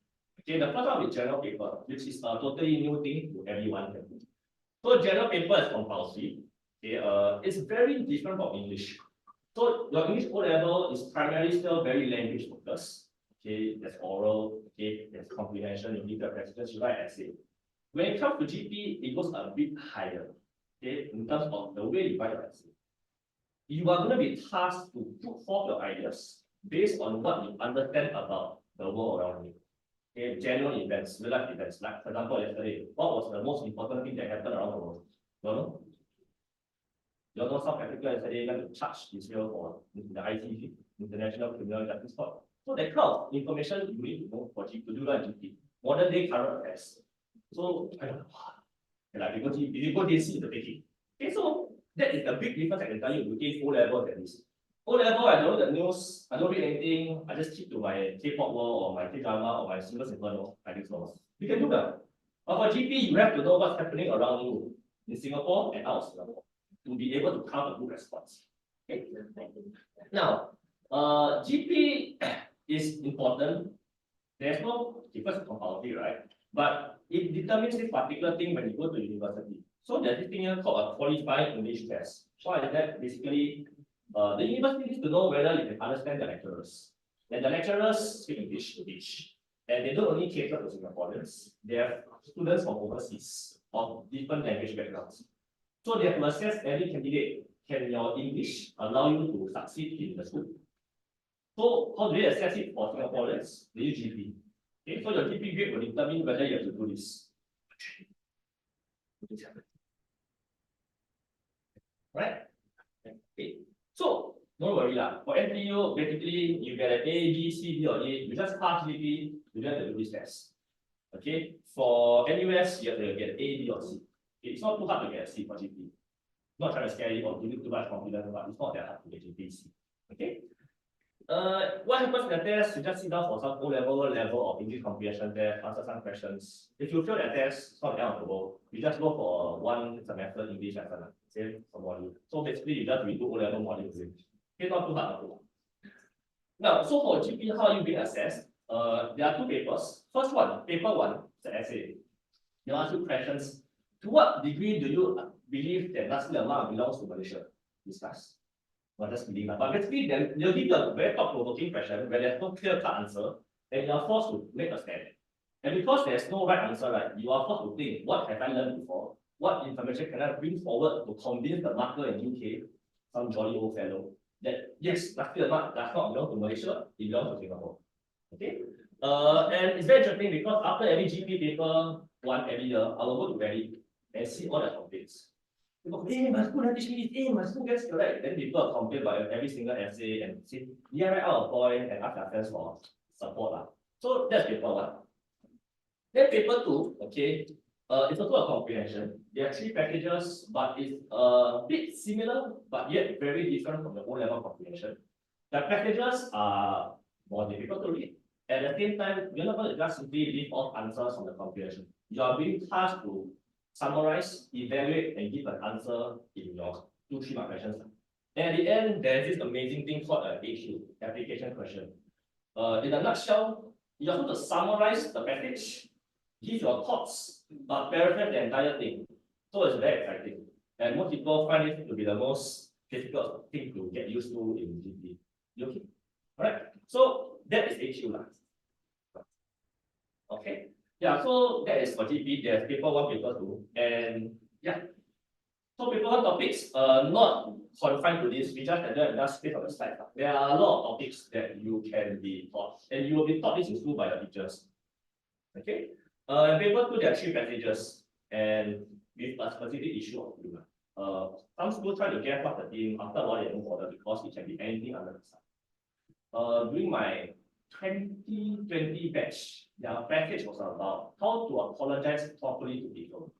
Okay, the first one is general paper, which is a totally new thing to everyone. So general paper is compulsory. Okay, it's very different from English. So your English O level is primarily still very language focused. Okay, there's oral, okay, there's comprehension, you need the presentation, you write essay. When it comes to GP, it goes a bit higher. Okay, in terms of the way you write your essay. You are going to be tasked to put forth your ideas based on what you understand about the world around you. Okay, general events, real life events. Like for example, yesterday, what was the most important thing that happened around the world? You know? You know South Africa yesterday went to charge Israel for the ICC, International Criminal Justice Court. So that kind of information you need to know for to do that GP. Modern day current affairs. So I don't know. Like if you go DC, the taking. Okay, so that is the big difference I can tell you between O level and this. O level, I don't know the news, I don't read anything, I just keep to my K-pop world or my K-drama or my super simple like this one. You can do that. But for GP, you have to know what's happening around you in Singapore and out of Singapore to be able to count a good response. Okay. Now, GP is important. There's no difference from compulsory, right? But it determines this particular thing when you go to university. So there's this thing here called a qualified English test. Why is that? Basically, the university needs to know whether you can understand the lecturers. And the lecturers speak English to teach. And they don't only cater to Singaporeans, they have students from overseas of different language backgrounds. So they have to assess every candidate. Can your English allow you to succeed in the school? So how do they assess it for Singaporeans? They use GP. Okay, so your GP grade will determine whether you have to do this. Right? Okay. So don't worry lah. For NTU, basically you get an A, B, C, D, or A. You just pass GP, you don't have to do this test. Okay. For NUS, you have to get A, B, or C. Okay. It's not too hard to get a C for GP. Not trying to scare you or give you too much confidence, but it's not that hard to get GP C. Okay. What happens in the test? You just sit down for some level of English comprehension test, answer some questions. If you fail that test, it's not the end of the world. You just go for one semester English lesson, same for module. So basically, you just redo O-level modules. It's not too hard to do. Now, so for GP, how are you being assessed? There are two papers. First one, paper one, is an essay. They ask you questions. To what degree do you believe that Nasi Lemak belongs to Malaysia? Discuss. Not just kidding, but basically they'll give you a very thought-provoking question where there's no clear-cut answer, and you are forced to make a stand. And because there's no right answer, right, you are forced to think, what have I learned before? What information can I bring forward to convince the marker in UK, some jolly old fellow, that yes, Nasi Lemak does not belong to Malaysia, it belongs to Singapore. Okay? And it's very interesting because after every GP paper, one every year, I will go to Reddit and see all the complaints. Hey, my school teach me this. Hey, my school gets correct. Then people complain about every single essay and say, yeah, right out of point and ask their friends for support. So that's paper one. Then paper two, okay, it's also a comprehension. There are three packages, but it's a bit similar, but yet very different from the O-level comprehension. The packages are more difficult to read. At the same time, you're not going to just simply leave off answers from the comprehension. You are being tasked to summarize, evaluate, and give an answer in your 2-3 mark questions. And at the end, there's this amazing thing called an AQ, application question. In a nutshell, you have to summarize the passage, give your thoughts, but paraphrase the entire thing. So it's very exciting. And most people find it to be the most difficult thing to get used to in GP. Okay? Alright? So that is AQ. Okay? Yeah, so that is for GP. There's paper 1, paper 2, and yeah. So paper 1 topics not confined to this. We just space on the slide. There are a lot of topics that you can be taught, and you will be taught this in school by your teachers. Okay. Paper 2, there are 3 passages, and with a specific issue of humor. Some schools try to guess what the theme. After a while, they don't bother because it can be anything under the sun. During my 2020 batch, their passage was about how to apologize properly to people.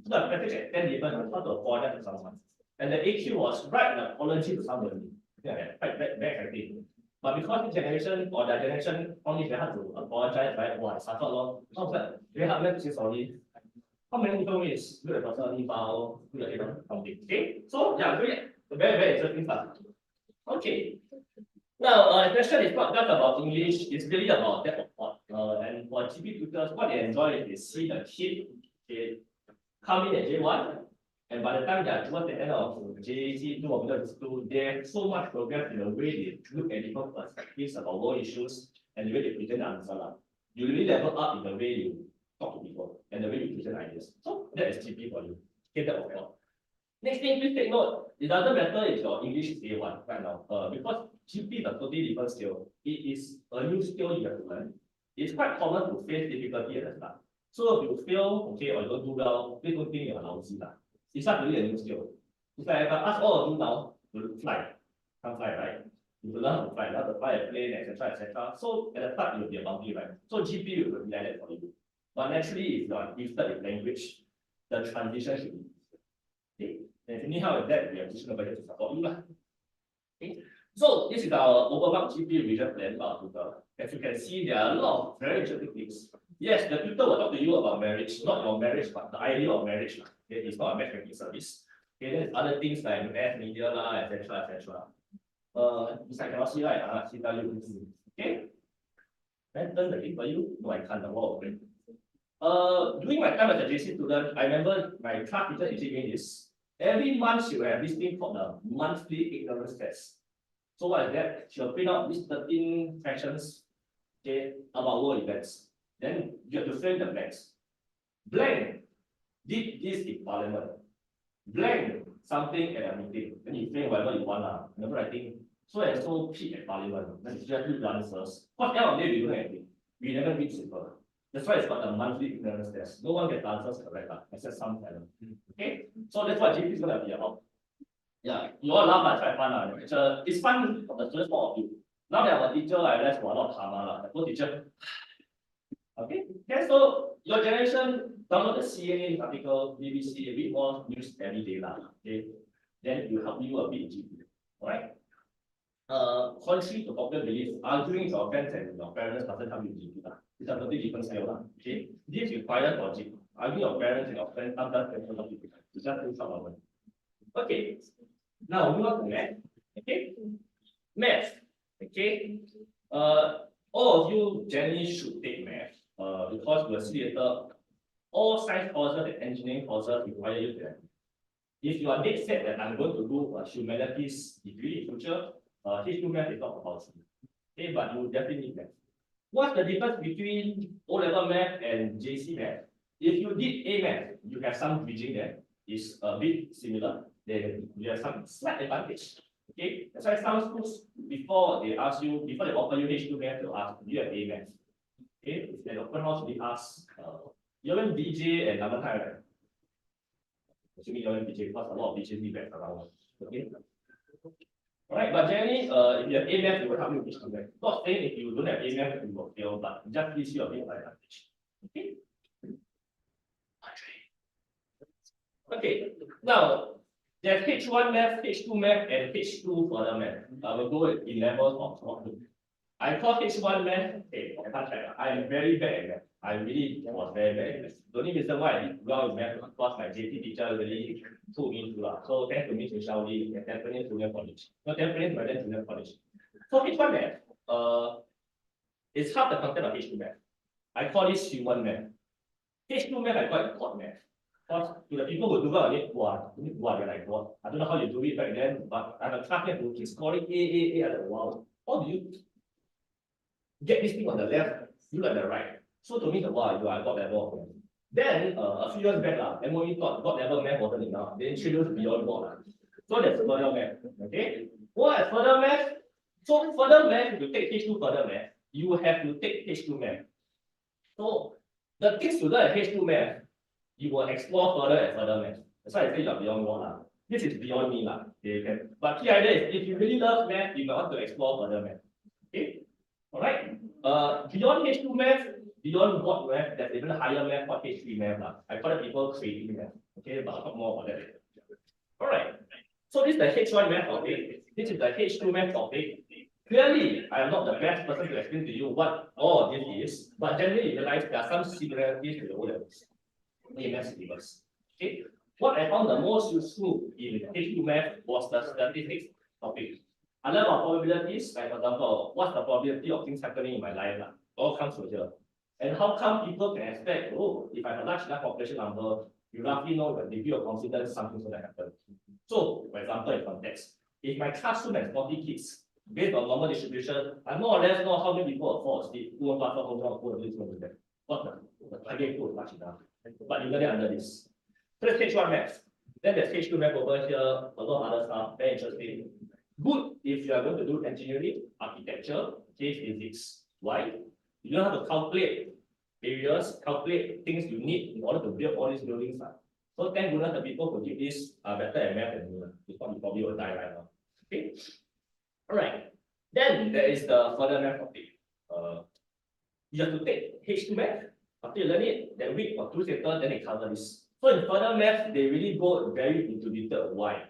So the passage at 10 different how to apologize to someone. And the AQ was write an apology to somebody. Yeah, quite very exciting. But because the generation or the generation only very hard to apologize, right? Wow, I suffered a lot. I was like, very hard to say sorry. How many people is do the person file, do the something. Okay? So yeah, very interesting stuff. Okay. Now, the question is not just about English, it's really about that of thought. And for GP tutors, what they enjoy is they see the kid, okay, come in at J1, and by the time they are towards the end of JC2 or middle, they have so much progress in the way they look at different perspectives about world issues and the way they present the answer. You really level up in the way you talk to people and the way you present ideas. So that is GP for you. Get that over. Next thing, please take note, it doesn't matter if your English is A1 right now, because GP is a totally different skill. It is a new skill you have to learn. It's quite common to face difficulty at the start. So if you fail, okay, or you don't do well, please don't think you're lousy. It's not really a new skill. It's like if I ask all of you now to fly, can't fly, right? You learn how to fly a plane, etc., etc. So at the start, you'll be a bumpy, right? So GP will be like that for you. But naturally, if you are gifted in language, the transition should be okay. And if you need help with that, we have additional budget to support you. Okay. So this is our overmarked GP revision plan for our tutor. As you can see, there are a lot of very interesting things. Yes, the tutor will talk to you about marriage, not your marriage, but the idea of marriage. Okay, it's not a matchmaking service. Okay, then other things like math, media, etc., etc. This I cannot see, right? She tell you. Okay. Then turn the thing for you. No, I can't. I'm all open. During my time as a JC student, I remember my class teacher is doing this. Every month she will have this thing called the monthly ignorance test. So what is that? She'll print out these 13 questions, okay, about world events. Then you have to fill the blanks. Blank did this in parliament. Blank something at a meeting. Then you fill whatever you want. Remember writing so and so peak at parliament. Then you just read the answers. What the end of the day we don't have anything. We never read simple. That's why it's called the monthly ignorance test. No one gets the answers correct, except some talent. Okay? So that's what GP is gonna be about. Yeah, you all laugh, it's quite fun. It's fun for the students, for all of you. Now that I'm a teacher, I realize for a lot of karma. The teacher. Okay, so your generation download the CNN article, BBC, read more news every day. Okay, then it will help you a bit in GP. Alright? Contrary to popular belief, arguing with your friends and your parents doesn't help you in GP. It's a totally different skill. Okay, this is required for GP. Arguing your parents and your friends sometimes can help you. It's just too short. Okay, now move on to math. Okay, math. Okay, all of you generally should take math. Because we'll see later, all science courses and engineering courses require you to have. If you are dead set that I'm going to do a humanities degree in future, H2 math is not compulsory. Okay, but you definitely need math. What's the difference between O-level math and JC math? If you did A math, you have some bridging there. It's a bit similar. Then you have some slight advantage. Okay, that's why some schools, before they offer you H2 math, they'll ask, do you have A math? Okay, then open house we ask, you have BJ and number time, right? Assuming you have BJ, because a lot of BJs need math around. Okay. Alright, but generally, if you have A math, it will help you with H2 math. Not saying if you don't have A math, you will fail, but just gives you a bit of advantage. Okay. Okay, now there's H1 math, H2 math, and H2 further math. I will go in levels of what. I call H1 math. Okay, I can't check. I am very bad at math. I really was very bad at math. The only reason why I did well in math was because my JT teacher really took me through. So thanks to Miss Michelle Lee at Tampines Junior College. No, Tampines Meridian Junior College. So H1 math, it's half the content of H2 math. I call this human math. H2 math I call it God math. Because to the people who do well on it, they're like, what? I don't know how you do it back then, but I have a classmate who keeps scoring A. I like, wow, how do you get this thing on the left, you at the right? So to me, wow, you are God level. Then a few years back, MOE thought God level math wasn't enough. They introduced beyond God. So there's further math. Okay? What is further math? So further math, if you take H2 further math, you have to take H2 math. So the things to learn at H2 math, you will explore further and further math. That's why I say you're beyond God. This is beyond me. But key idea is if you really love math, you might want to explore further math. Okay? Alright. Beyond H2 math, beyond God math, there's even higher math called H3 math. I call it people creating math. Okay, but I'll talk more about that later. Alright. So this is the H1 math topic. This is the H2 math topic. Clearly, I am not the best person to explain to you what all this is, but generally you realize there are some similarities with the O-levels. AMS syllabus. Okay. What I found the most useful in H2 math was the statistics topic. A level of probabilities, like for example, what's the probability of things happening in my life? all comes from here. And how come people can expect, oh, if I have a large enough population number, you roughly know the degree of confidence something's going to happen. So, for example, in context, if my classroom has 40 kids, based on normal distribution, I more or less know how many people are fall asleep, who are what the target group is large enough. But you learn it under this. So that's H1 math. Then there's H2 math over here, a lot of other stuff, very interesting. Good if you are going to do engineering, architecture, physics. Why? You don't have to calculate areas, calculate things you need in order to build all these buildings. So thank goodness the people who did this are better at math than you. If not, you probably will die right now. Okay. Alright. Then there is the further math topic. You have to take H2 math. After you learn it, that week or 2 later, then they cover this. So in further math, they really go very into detail why.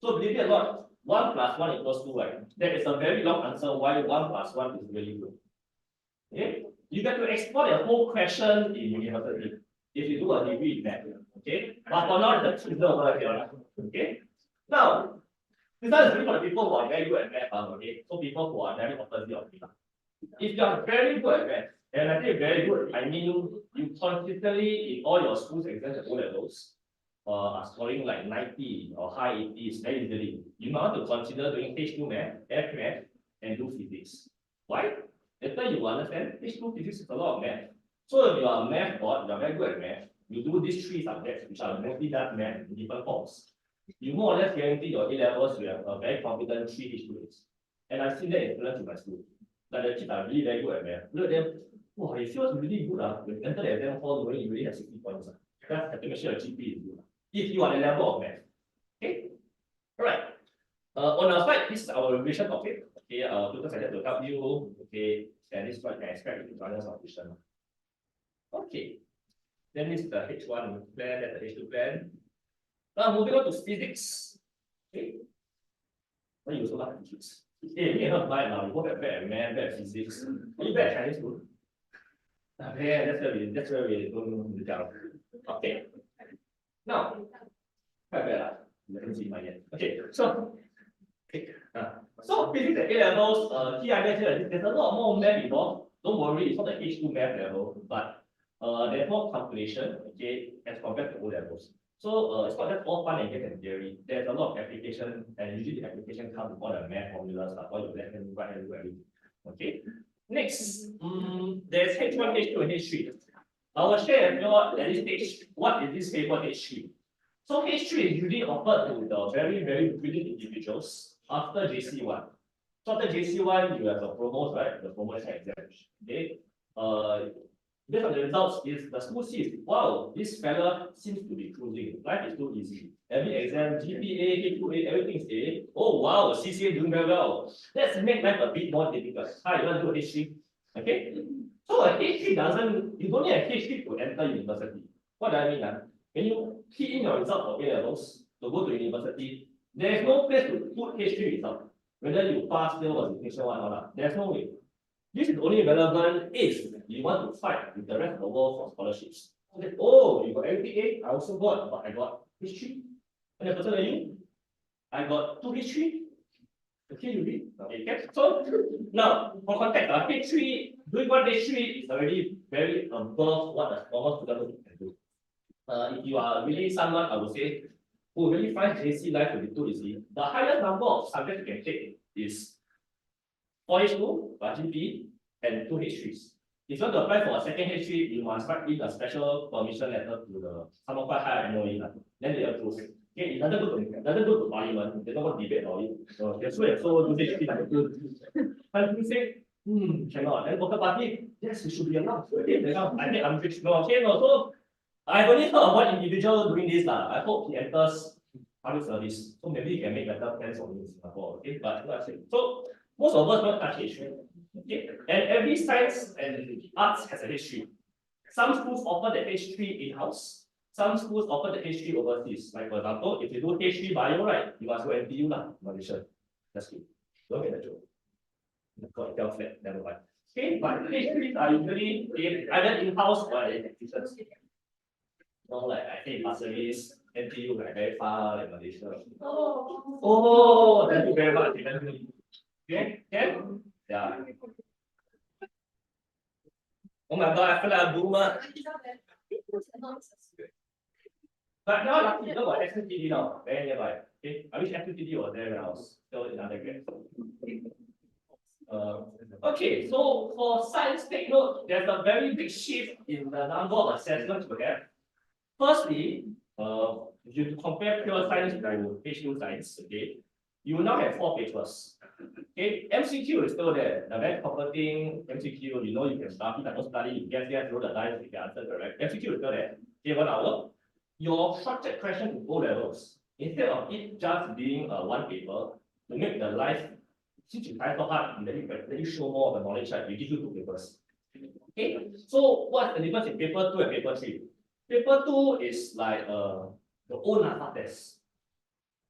So believe it or not, 1 plus 1 equals 2, right? That is a very long answer why 1 plus 1 is really good. Okay? You get to explore the whole question in university if you do a degree in math. Okay? But for now, the teaser over here. Okay? Now, this one is really for the people who are very good at math, okay? So people who are very opposite of me. If you are very good at math, and I think very good, I mean you consistently in all your schools exams at O levels are scoring like 90 or high 80s very easily. You might want to consider doing H2 math, F math, and do physics. Why? Later you understand H2 physics is a lot of math. So if you are a math board, you are very good at math, you do these 3 subjects which are mostly done math in different forms. You more or less guarantee your A levels you have a very confident 3 H2s. And I've seen that in students in my school. Like the kids are really very good at math. Look at them. Wow, it feels really good. When you enter the exam hall, knowing you really have 60 points. Just have to make sure your GP is good. If you are the level of math. Okay? Alright. On our side, this is our revision topic. Okay, tutors are here to help you. Okay, and this is what you can expect if you join us on tuition. Okay. Then this is the H1 plan, that's the H2 plan. Now moving on to physics. Okay. Why you so like kids? Hey, you cannot buy now. You both have bad at math, bad at physics. Are you bad at Chinese food? Okay, that's where we don't tell. Okay. Now, quite bad. Let me see my yet. Okay, so so physics at A levels, key idea here, there's a lot more math involved. Don't worry, it's not the H2 math level, but there's more calculation, okay, as compared to O levels. So it's not just all fun and games and theory. There's a lot of application, and usually the application comes with all the math formulas, like all your left hand, right hand, do everything. Okay. Next, there's H1, H2, and H3. I will share with you at this stage what is this paper H3. So H3 is usually offered to the very, very brilliant individuals after JC1. So after JC1, you have the promos, right? The promos exam. Okay. Based on the results, is the school sees, wow, this fella seems to be cruising. Life is too easy. Every exam, GPA, H2A, everything is A. Oh wow, CCA doing very well. Let's make life a bit more difficult. Hi, you want to do H3? Okay. So a H3 doesn't, you don't need a H3 to enter university. What do I mean? When you key in your result for A levels to go to university, there is no place to put H3 result. Whether you pass, fail, or distinction, or not, there's no way. This is only relevant if you want to fight with the rest of the world for scholarships. Okay. Oh, you got everything A, I also got, but I got H3. And the person like you, I got 2 H3. Okay, you read. Okay, so now for context, H3, doing 1 H3 is already very above what a normal student can do. If you are really someone, I would say, who really finds JC life to be too easy, the highest number of subjects you can take is 4 H2, GP, and 2 H3s. If you want to apply for a second H3, you must write in a special permission letter to the someone quite high MOE, then they approve. Okay, it doesn't go to parliament, they don't want to debate about it. So that's why so do H3 like good. And you say, cannot. Then voter party, yes, it should be allowed. Okay, I think I'm rich. No, okay, no. So I've only heard of one individual doing this. I hope he enters public service. So maybe he can make better plans for me in Singapore. Okay, but what I say. So most of us don't touch H3. Okay, and every science and arts has a H3. Some schools offer the H3 in-house. Some schools offer the H3 overseas. Like for example, if you do H3 bio, right, you must go NTU Malaysia. That's good. Don't get the joke. Got it felt flat, never mind. Okay, but H3s are usually either in-house or in institutions. Like I think Pasir-Ris, NTU like very far, like Malaysia. Oh, thank you very much. Okay, yeah. Oh my god, I feel like a boomer. But now lucky, you know about SMTD now, very nearby. Okay, I wish SMTD was there when I was still in undergrad. Okay, so for science, take note, there's a very big shift in the number of assessments we have. Firstly, if you compare pure science to HU science, okay, you will now have 4 papers. Okay, MCQ is still there. The very comforting MCQ, you know you can study, but don't study, you guess, roll the dice, you can answer correct. MCQ is still there. Okay, 1 hour. Your structured question in O levels, instead of it just being one paper, to make the life, since you try so hard, let you show more of the knowledge, right? We give you 2 papers. Okay, so what's the difference in paper 2 and paper 3? Paper 2 is like the old NAFA test.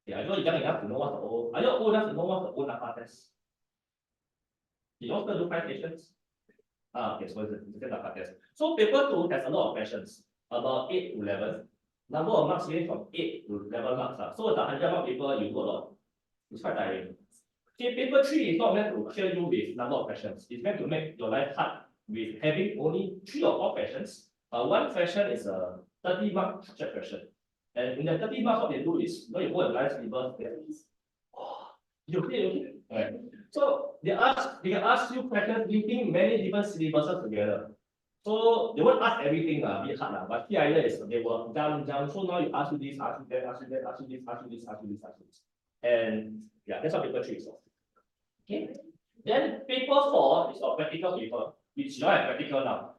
Yeah, I know you're young enough to know what's the old. Are you old enough to know what's the old NAFA test? You also do 5 stations? Okay, so it's the NAFA test. So paper 2 has a lot of questions, about 8 to 11. Number of marks range from 8 to 11 marks. So it's a 100-mark paper, you do a lot. It's quite tiring. Okay, paper 3 is not meant to clear you with number of questions. It's meant to make your life hard with having only 3 or 4 questions. One question is a 30-mark structured question. And in the 30 marks, what they do is, you go and live syllabus. Oh, you okay? Right. So they can ask you questions linking many different syllabuses together. So they won't ask everything, a bit hard, but the idea is they will jump. So now you ask you this, ask you that, ask you that, ask you this, ask you this, ask you this, ask you this. And yeah, that's what paper 3 is. Okay. Then paper 4 is a practical paper, which you have practical now.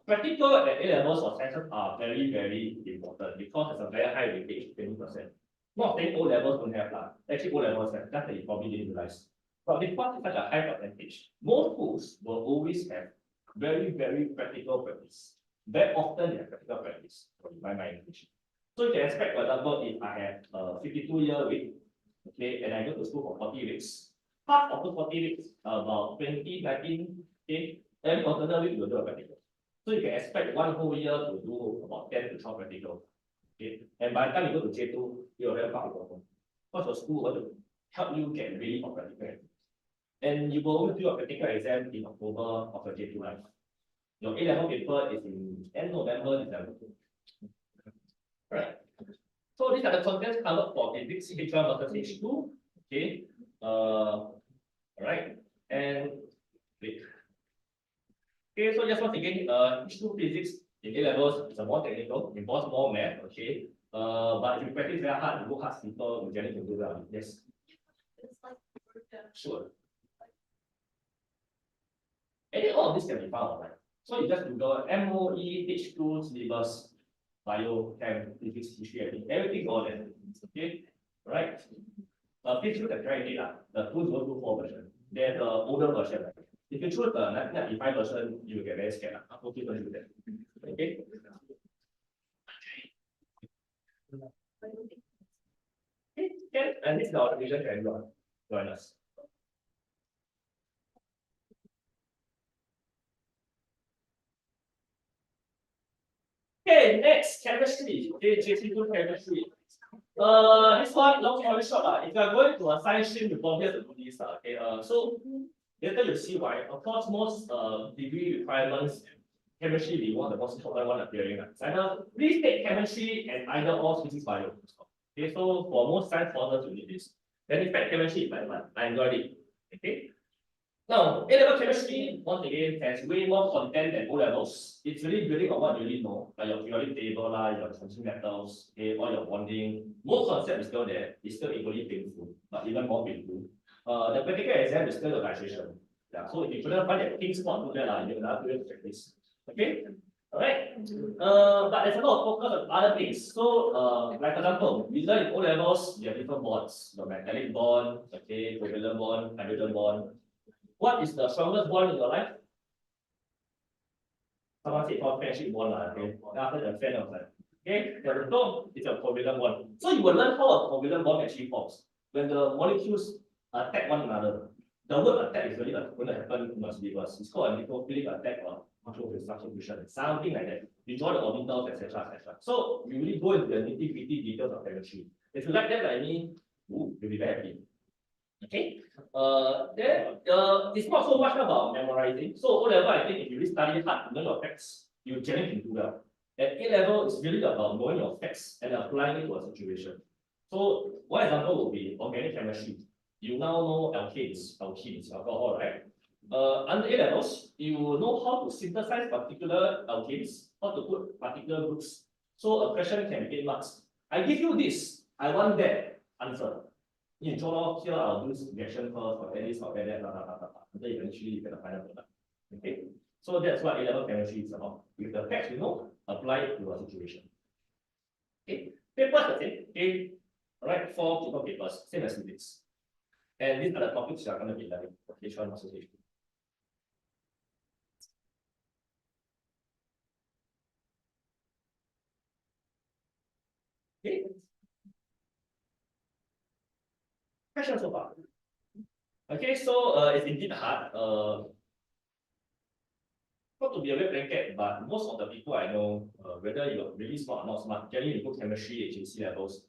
Practical at A levels for sciences are very, very important because it's a very high weightage, 20%. Not saying O levels don't have that. Actually, O levels have that you probably didn't realize. But because it's such a high percentage, most schools will always have very, very practical practice. Very often they have practical practice, by my English. So you can expect, for example, if I have a 52-year week, okay, and I go to school for 40 weeks, half of those 40 weeks, about 20, 19, okay, every alternate week will do a practical. So you can expect 1 whole year to do about 10 to 12 practical. Okay, and by the time you go to J2, you will have part problem. Because your school will help you get ready for practical. And you will always do a practical exam in October of your J2 life. Your A-level paper is in end November, December. Right. So these are the contents covered for physics H1 versus H2. Okay. Alright. And wait. Okay, so just once again, H2 physics in A levels is a more technical, involves more math, okay. But if you practice very hard, you work hard simple, you generally can do well. Yes. Sure. And all of this can be found online. So you just Google MOE H2 syllabus, bio, chem, physics, history, everything all there. Okay, right. Please look at the 2024 version. There's the older version. If you choose the 1995 version, you will get very scared. Okay, don't do that. Okay. Okay, and this is our revision to everyone. Join us. Okay, next chemistry. Okay, JC2 chemistry. This one long story short. If you are going to a science stream, you probably have to do this. Okay, so later you see why. Of course, most degree requirements, chemistry will be one of the most important one appearing. It's either please take chemistry and either all physics bio. Okay, so for most science courses, you need this. Then in fact, chemistry is like one. I enjoyed it. Okay. Now, A-level chemistry, once again, has way more content than O-levels. It's really building on what you really know, like your periodic table, your transition metals, okay, all your bonding. Most concept is still there. It's still equally painful, but even more painful. The practical exam is still the titration. Yeah, so if you couldn't find that pink spot to that, you will have to check this. Okay? Alright. But there's a lot of focus on other things. So, like for example, we learn in O-levels, you have different bonds. The metallic bond, okay, covalent bond, hydrogen bond. What is the strongest bond in your life? Someone said called friendship bond, okay? After the friend of that. Okay, so it's a covalent bond. So you will learn how a covalent bond actually forms. When the molecules attack one another. The word attack is really going to happen in the syllabus. It's called a nucleophilic attack or functional substitution, something like that. You draw the orbitals, etc., etc. So you really go into the nitty-gritty details of chemistry. If you like that like me, you'll be very happy. Okay. Then it's not so much about memorizing. So O-level, I think if you really study hard, learn your facts, you generally can do well. At A-level, it's really about knowing your facts and applying it to a situation. So one example would be organic chemistry. You now know alkanes, alkenes, alcohol, right? Under A-levels, you will know how to synthesize particular alkanes, how to put particular groups. So a question can be 8 marks. I give you this, I want that answer. You draw here, I'll do this reaction first, or this, or that, blah, blah, blah, blah. Until eventually you get the final product. Okay? So that's what A-level chemistry is about. With the facts you know, apply it to a situation. Okay? Papers the same. Okay? Alright, 4 paper papers, same as physics. And these are the topics you are going to be learning for H1 versus H2. Okay. Question so far. Okay, so it's indeed hard. Not to be a wet blanket, but most of the people I know, whether you're really smart or not smart, generally you go chemistry, HAC levels.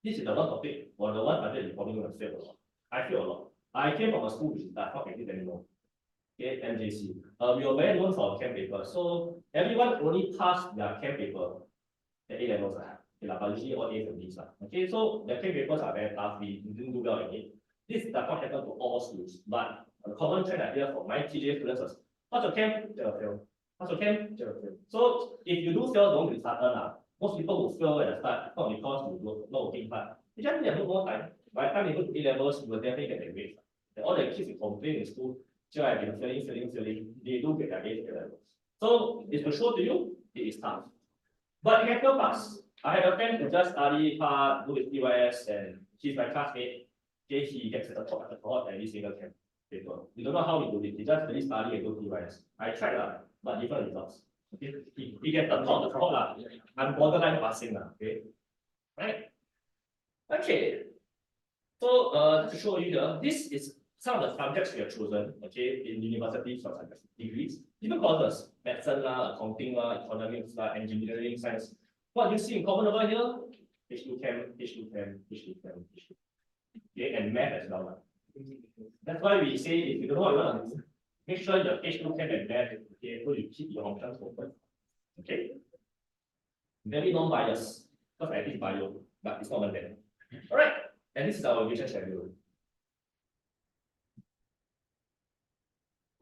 This is the one topic or the one subject you probably going to fail a lot. I fail a lot. I came from a school which does not exist anymore. Okay, MJC. We were very known for our chem paper. So everyone only passed their chem paper at A levels. Okay, but usually all A's and B's. Okay, so the chem papers are very tough. We didn't do well in it. This does not happen to all schools, but the common trend I hear from my TJ students was, what's your chem? Fail. What's your chem? Fail. So if you do fail, don't be disheartened. Most people will fail at the start, not because you not working hard. You just need a little more time. By the time you go to A levels, you will definitely get their grades. And all the kids who complain in school, I've been failing, they do get their grades at levels. So it's to show to you, it is tough. But you can still pass. I have a friend who just study hard, do his TYS, and he's my classmate. Okay, he gets at the top of the cohort every single camp paper. We don't know how he do it. He just really study and do TYS. I tried but different results. Okay, he gets the top of the cohort. I'm borderline passing okay. Right? Okay. So to show you here, this is some of the subjects we have chosen, okay, in university degrees. Different courses, medicine, accounting, economics, engineering, science. What you see in common over here? H2 chem, H2 chem, H2 chem, H2. Okay, and math as well. That's why we say if you don't know what you want to do, make sure your H2 chem and math, okay, so you keep your options open. Okay. Very non-biased. Because I did bio, but it's not like that. Alright, and this is our revision schedule.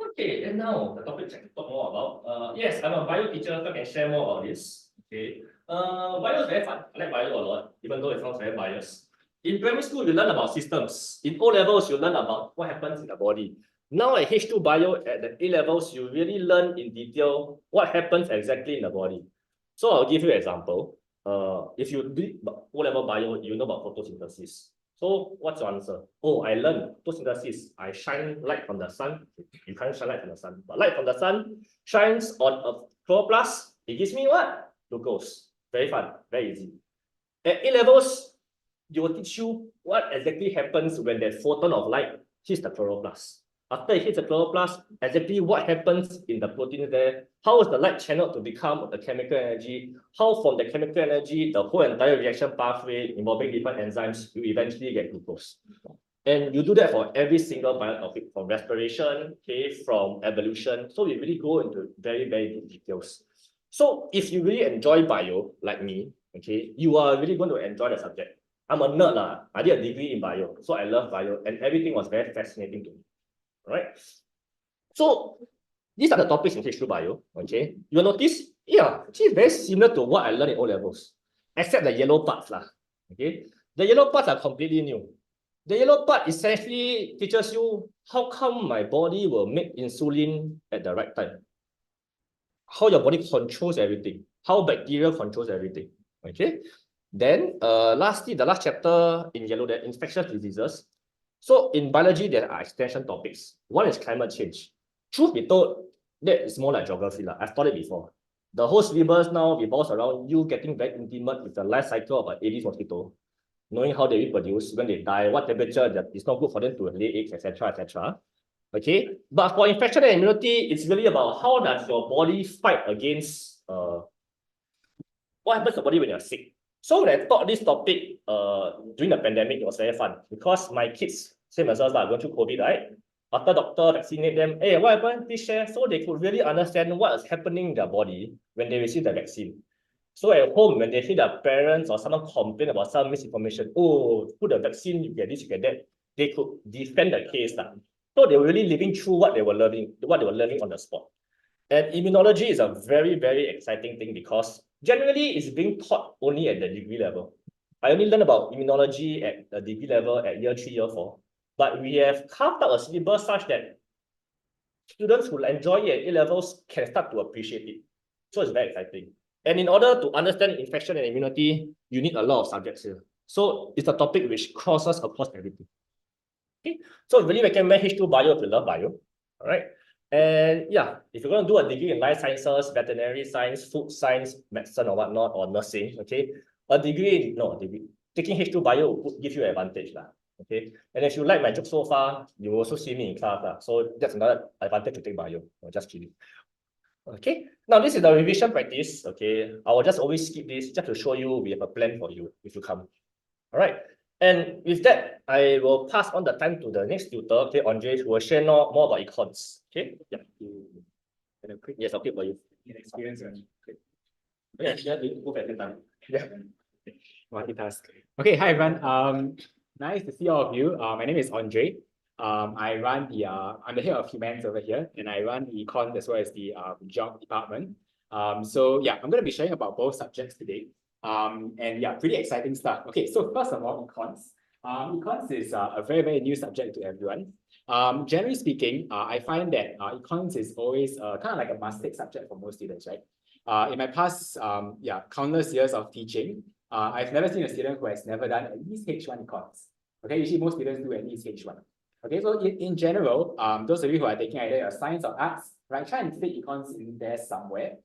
Okay, and now the topic I can talk more about. Yes, I'm a bio teacher, so I can share more about this. Okay. Bio is very fun. I like bio a lot, even though it sounds very biased. In primary school, you learn about systems. In O levels, you learn about what happens in the body. Now at H2 bio, at the A levels, you really learn in detail what happens exactly in the body. So I'll give you an example. If you do O level bio, you know about photosynthesis. So what's your answer? Oh, I learned photosynthesis. I shine light from the sun. You can't shine light from the sun, but light from the sun shines on a chloroplast. It gives me what? Glucose. Very fun, very easy. At A levels, they will teach you what exactly happens when that photon of light hits the chloroplast. After it hits the chloroplast, exactly what happens in the protein there, how is the light channeled to become the chemical energy, how from the chemical energy, the whole entire reaction pathway involving different enzymes, you eventually get glucose. And you do that for every single bio topic, from respiration, okay, from evolution. So we really go into very, very deep details. So if you really enjoy bio, like me, okay, you are really going to enjoy the subject. I'm a nerd. I did a degree in bio, so I love bio, and everything was very fascinating to me. Right? So these are the topics in H2 bio. Okay, you'll notice, yeah, it's very similar to what I learned in O levels, except the yellow parts. Okay, the yellow parts are completely new. The yellow part essentially teaches you how come my body will make insulin at the right time, how your body controls everything, how bacteria controls everything. Okay, then lastly, the last chapter in yellow, the infectious diseases. So in biology, there are extension topics. One is climate change. Truth be told, that is more like geography. I've taught it before. The whole syllabus now revolves around you getting very intimate with the life cycle of an Aedes mosquito, knowing how they reproduce, when they die, what temperature that is not good for them to lay eggs, etc., etc. Okay, but for infection and immunity, it's really about how does your body fight against what happens to the body when you're sick. So when I taught this topic during the pandemic, it was very fun because my kids Same as us, like going through COVID, right? After doctor vaccinate them, hey, what happened? Please share. So they could really understand what is happening in their body when they receive the vaccine. So at home, when they see their parents or someone complain about some misinformation, oh, put the vaccine, you get this, you get that, they could defend the case. So they were really living through what they were learning on the spot. And immunology is a very, very exciting thing because generally it's being taught only at the degree level. I only learned about immunology at the degree level at year 3, year 4. But we have carved out a syllabus such that students who enjoy it at A-levels can start to appreciate it. So it's very exciting. And in order to understand infection and immunity, you need a lot of subjects here. So it's a topic which crosses across everything. Okay, so I really recommend H2 Bio if you love bio. All right. And yeah, if you're going to do a degree in life sciences, veterinary science, food science, medicine or whatnot, or nursing, okay, taking H2 Bio will give you an advantage. Okay, and if you like my joke so far, you will also see me in class. So that's another advantage to take bio. Just kidding. Okay, now this is the revision practice. Okay, I will just always skip this just to show you we have a plan for you if you come. All right. And with that, I will pass on the time to the next tutor, okay, Andre, who will share more about econs. Okay? Yeah. Yes, I'll keep for you. Experience. Yeah, you move at the time. Yeah. Multitask. Okay, hi everyone. Nice to see all of you. My name is Andre. I run I'm the head of humans over here, and I run the econ as well as the geog department. So yeah, I'm going to be sharing about both subjects today. And yeah, pretty exciting stuff. Okay, so first of all, econs. Econs is a very, very new subject to everyone. Generally speaking, I find that econs is always kind of like a must-take subject for most students, right? In my past, countless years of teaching, I've never seen a student who has never done at least H1 econs. Okay, usually most students do at least H1. Okay, so in general, those of you who are taking either science or arts, right, try and fit econs in there somewhere,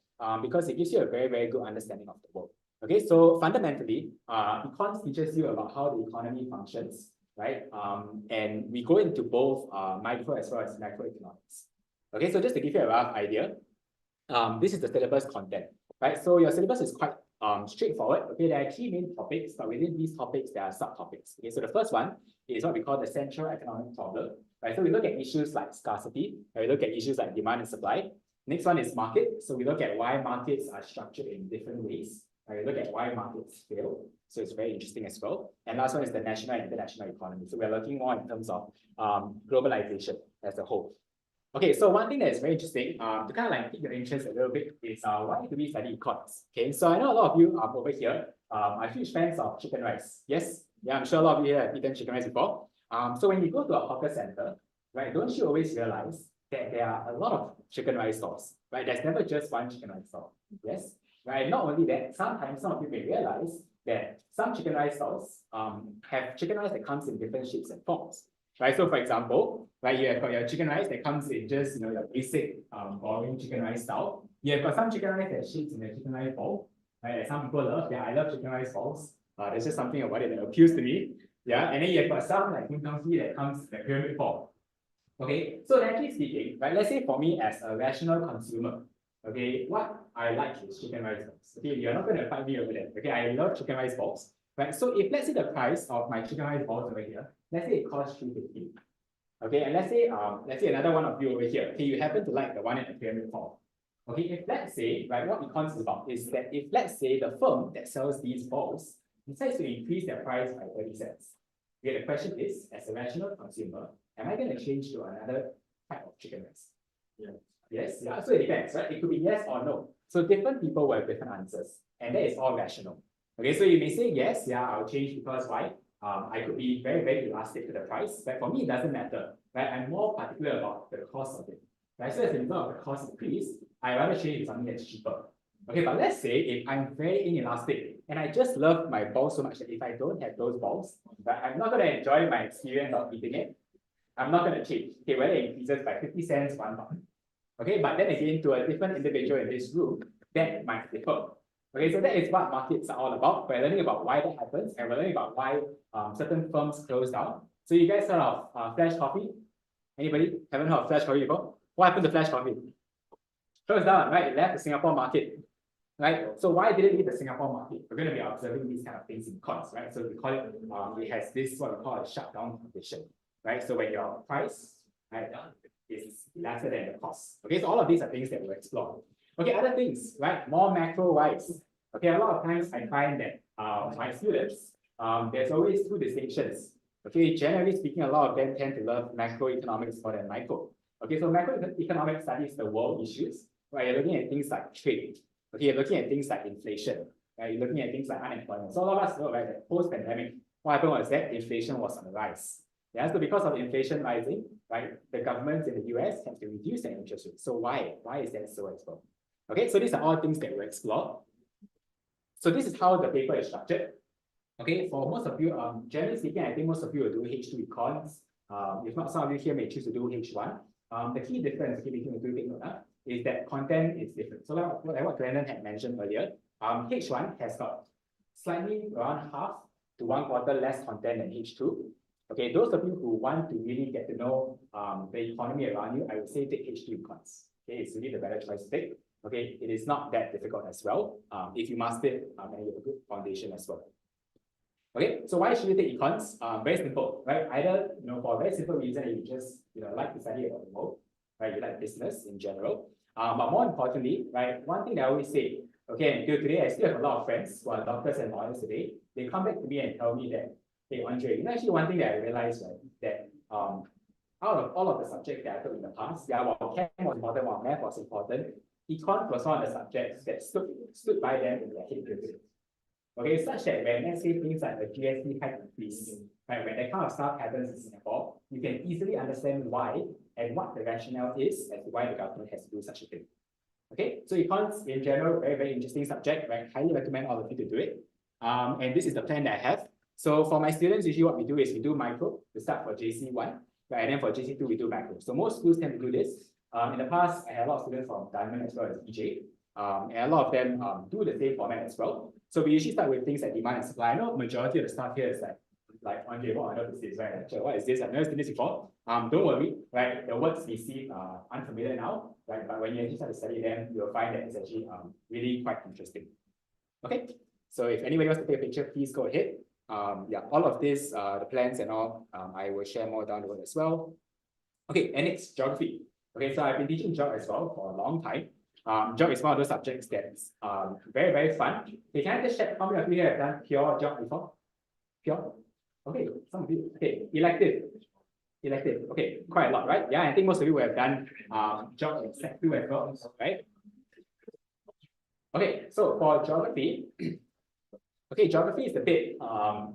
because it gives you a very, very good understanding of the world. Okay, so fundamentally, econs teaches you about how the economy functions, right? And we go into both micro as well as macroeconomics. Okay, so just to give you a rough idea, this is the syllabus content, right? So your syllabus is quite straightforward. Okay, there are 3 main topics, but within these topics, there are subtopics. Okay, so the first one is what we call the central economic problem, right? So we look at issues like scarcity, and we look at issues like demand and supply. Next one is market. So we look at why markets are structured in different ways. We look at why markets fail. So it's very interesting as well. And last one is the national and international economy. So we're looking more in terms of globalization as a whole. Okay, so one thing that is very interesting, to kind of like pique your interest a little bit is why do we study econs? Okay, so I know a lot of you over here are huge fans of chicken rice. Yes, yeah, I'm sure a lot of you have eaten chicken rice before. So when you go to a hawker center, right, don't you always realize that there are a lot of chicken rice stalls, right? There's never just one chicken rice stall. Yes. Right, not only that, sometimes some of you may realize that some chicken rice stalls have chicken rice that comes in different shapes and forms. Right, so for example, right, you have got your chicken rice that comes in just your basic boring chicken rice style. You have got some chicken rice that shapes in a chicken rice ball. Right, that some people love. Yeah, I love chicken rice balls. There's just something about it that appeals to me. Yeah, and then you have got some like Gimkit that comes in the pyramid form. Okay, so naturally speaking, right, let's say for me as a rational consumer, okay, what I like is chicken rice balls. Okay, you're not going to fight me over that. Okay, I love chicken rice balls. Right, so if let's say the price of my chicken rice balls over here, let's say it costs $3.50. Okay, and let's say another one of you over here. Okay, you happen to like the one in the pyramid form. Okay, if let's say, right, what econs is about is that if let's say the firm that sells these balls decides to increase their price by 30 cents. Okay, the question is, as a rational consumer, am I going to change to another type of chicken rice? Yeah. Yes, yeah, so it depends, right? It could be yes or no. So different people will have different answers, and that is all rational. Okay, so you may say yes, yeah, I'll change because why? I could be very, very elastic to the price, but for me, it doesn't matter, right? I'm more particular about the cost of it, right? So as a result of the cost increase, I rather change to something that's cheaper. Okay, but let's say if I'm very inelastic and I just love my balls so much that if I don't have those balls, right, I'm not going to enjoy my experience of eating it. I'm not going to change. Okay, whether it increases by 50 cents, $1. Okay, but then again, to a different individual in this room, that might differ. Okay, so that is what markets are all about. We're learning about why that happens, and we're learning about why certain firms close down. So you guys heard of Flash Coffee? Anybody haven't heard of Flash Coffee before? What happened to Flash Coffee? Closed down, right? It left the Singapore market. Right? So why did it leave the Singapore market? We're going to be observing these kind of things in cons, right? So we call it, it has this, what we call a shutdown condition. right? So when your price, right, is lesser than the cost. Okay, so all of these are things that we'll explore. Okay, other things, right? More macro-wise. Okay, a lot of times I find that my students, there's always two distinctions. Okay, generally speaking, a lot of them tend to love macroeconomics more than micro. Okay, so macroeconomics studies the world issues, right? You're looking at things like trade. Okay, you're looking at things like inflation, right? You're looking at things like unemployment. So all of us know, right, that post-pandemic, what happened was that inflation was on the rise. Yeah, so because of inflation rising, right, the governments in the US have to reduce their interest rates. So why? Why is that so as well? Okay, so these are all things that we'll explore. So this is how the paper is structured. Okay, for most of you, generally speaking, I think most of you will do H2 econs. If not, some of you here may choose to do H1. The key difference between the two things is that content is different. So like what Brandon had mentioned earlier, H1 has got slightly around half to 1/4 less content than H2. Okay, those of you who want to really get to know the economy around you, I would say take H2 econs. Okay, it's really the better choice to take. Okay, it is not that difficult as well. If you master it, and you have a good foundation as well. Okay, so why should you take econs? Very simple, right? Either for a very simple reason, you just like to study about the world, right? You like business in general. But more importantly, right? One thing that I always say, okay, until today, I still have a lot of friends who are doctors and lawyers today. They come back to me and tell me that, hey, Andre, actually one thing that I realized, right, that out of all of the subjects that I took in the past, yeah, while Chem was important, while Math was important, econ was one of the subjects that stood by them in their head. Okay, such that when let's say things like the GST hike increase, right, when that kind of stuff happens in Singapore, you can easily understand why and what the rationale is as to why the government has to do such a thing. Okay, so econs in general, very, very interesting subject, right? Highly recommend all of you to do it. And this is the plan that I have. So for my students, usually what we do is we do micro to start for JC1, right? And then for JC2, we do macro. So most schools tend to do this. In the past, I had a lot of students from Diamond as well as EJ. And a lot of them do the same format as well. So we usually start with things like demand and supply. I know majority of the stuff here is like Andre, what I know this is, right? What is this? I've never seen this before. Don't worry, right? The words we see are unfamiliar now, right? But when you actually start to study them, you'll find that it's actually really quite interesting. Okay, so if anybody wants to take a picture, please go ahead. Yeah, all of this, the plans and all, I will share more down the road as well. Okay, and it's geography. Okay, so I've been teaching geog as well for a long time. Geog is one of those subjects that's very, very fun. Okay, can I just check how many of you have done pure geog before? Pure? Okay, some of you. Okay, elective. Okay, quite a lot, right? Yeah, I think most of you will have done geog in Sec 2 as well, right? Okay, so for geography, okay, geography is a bit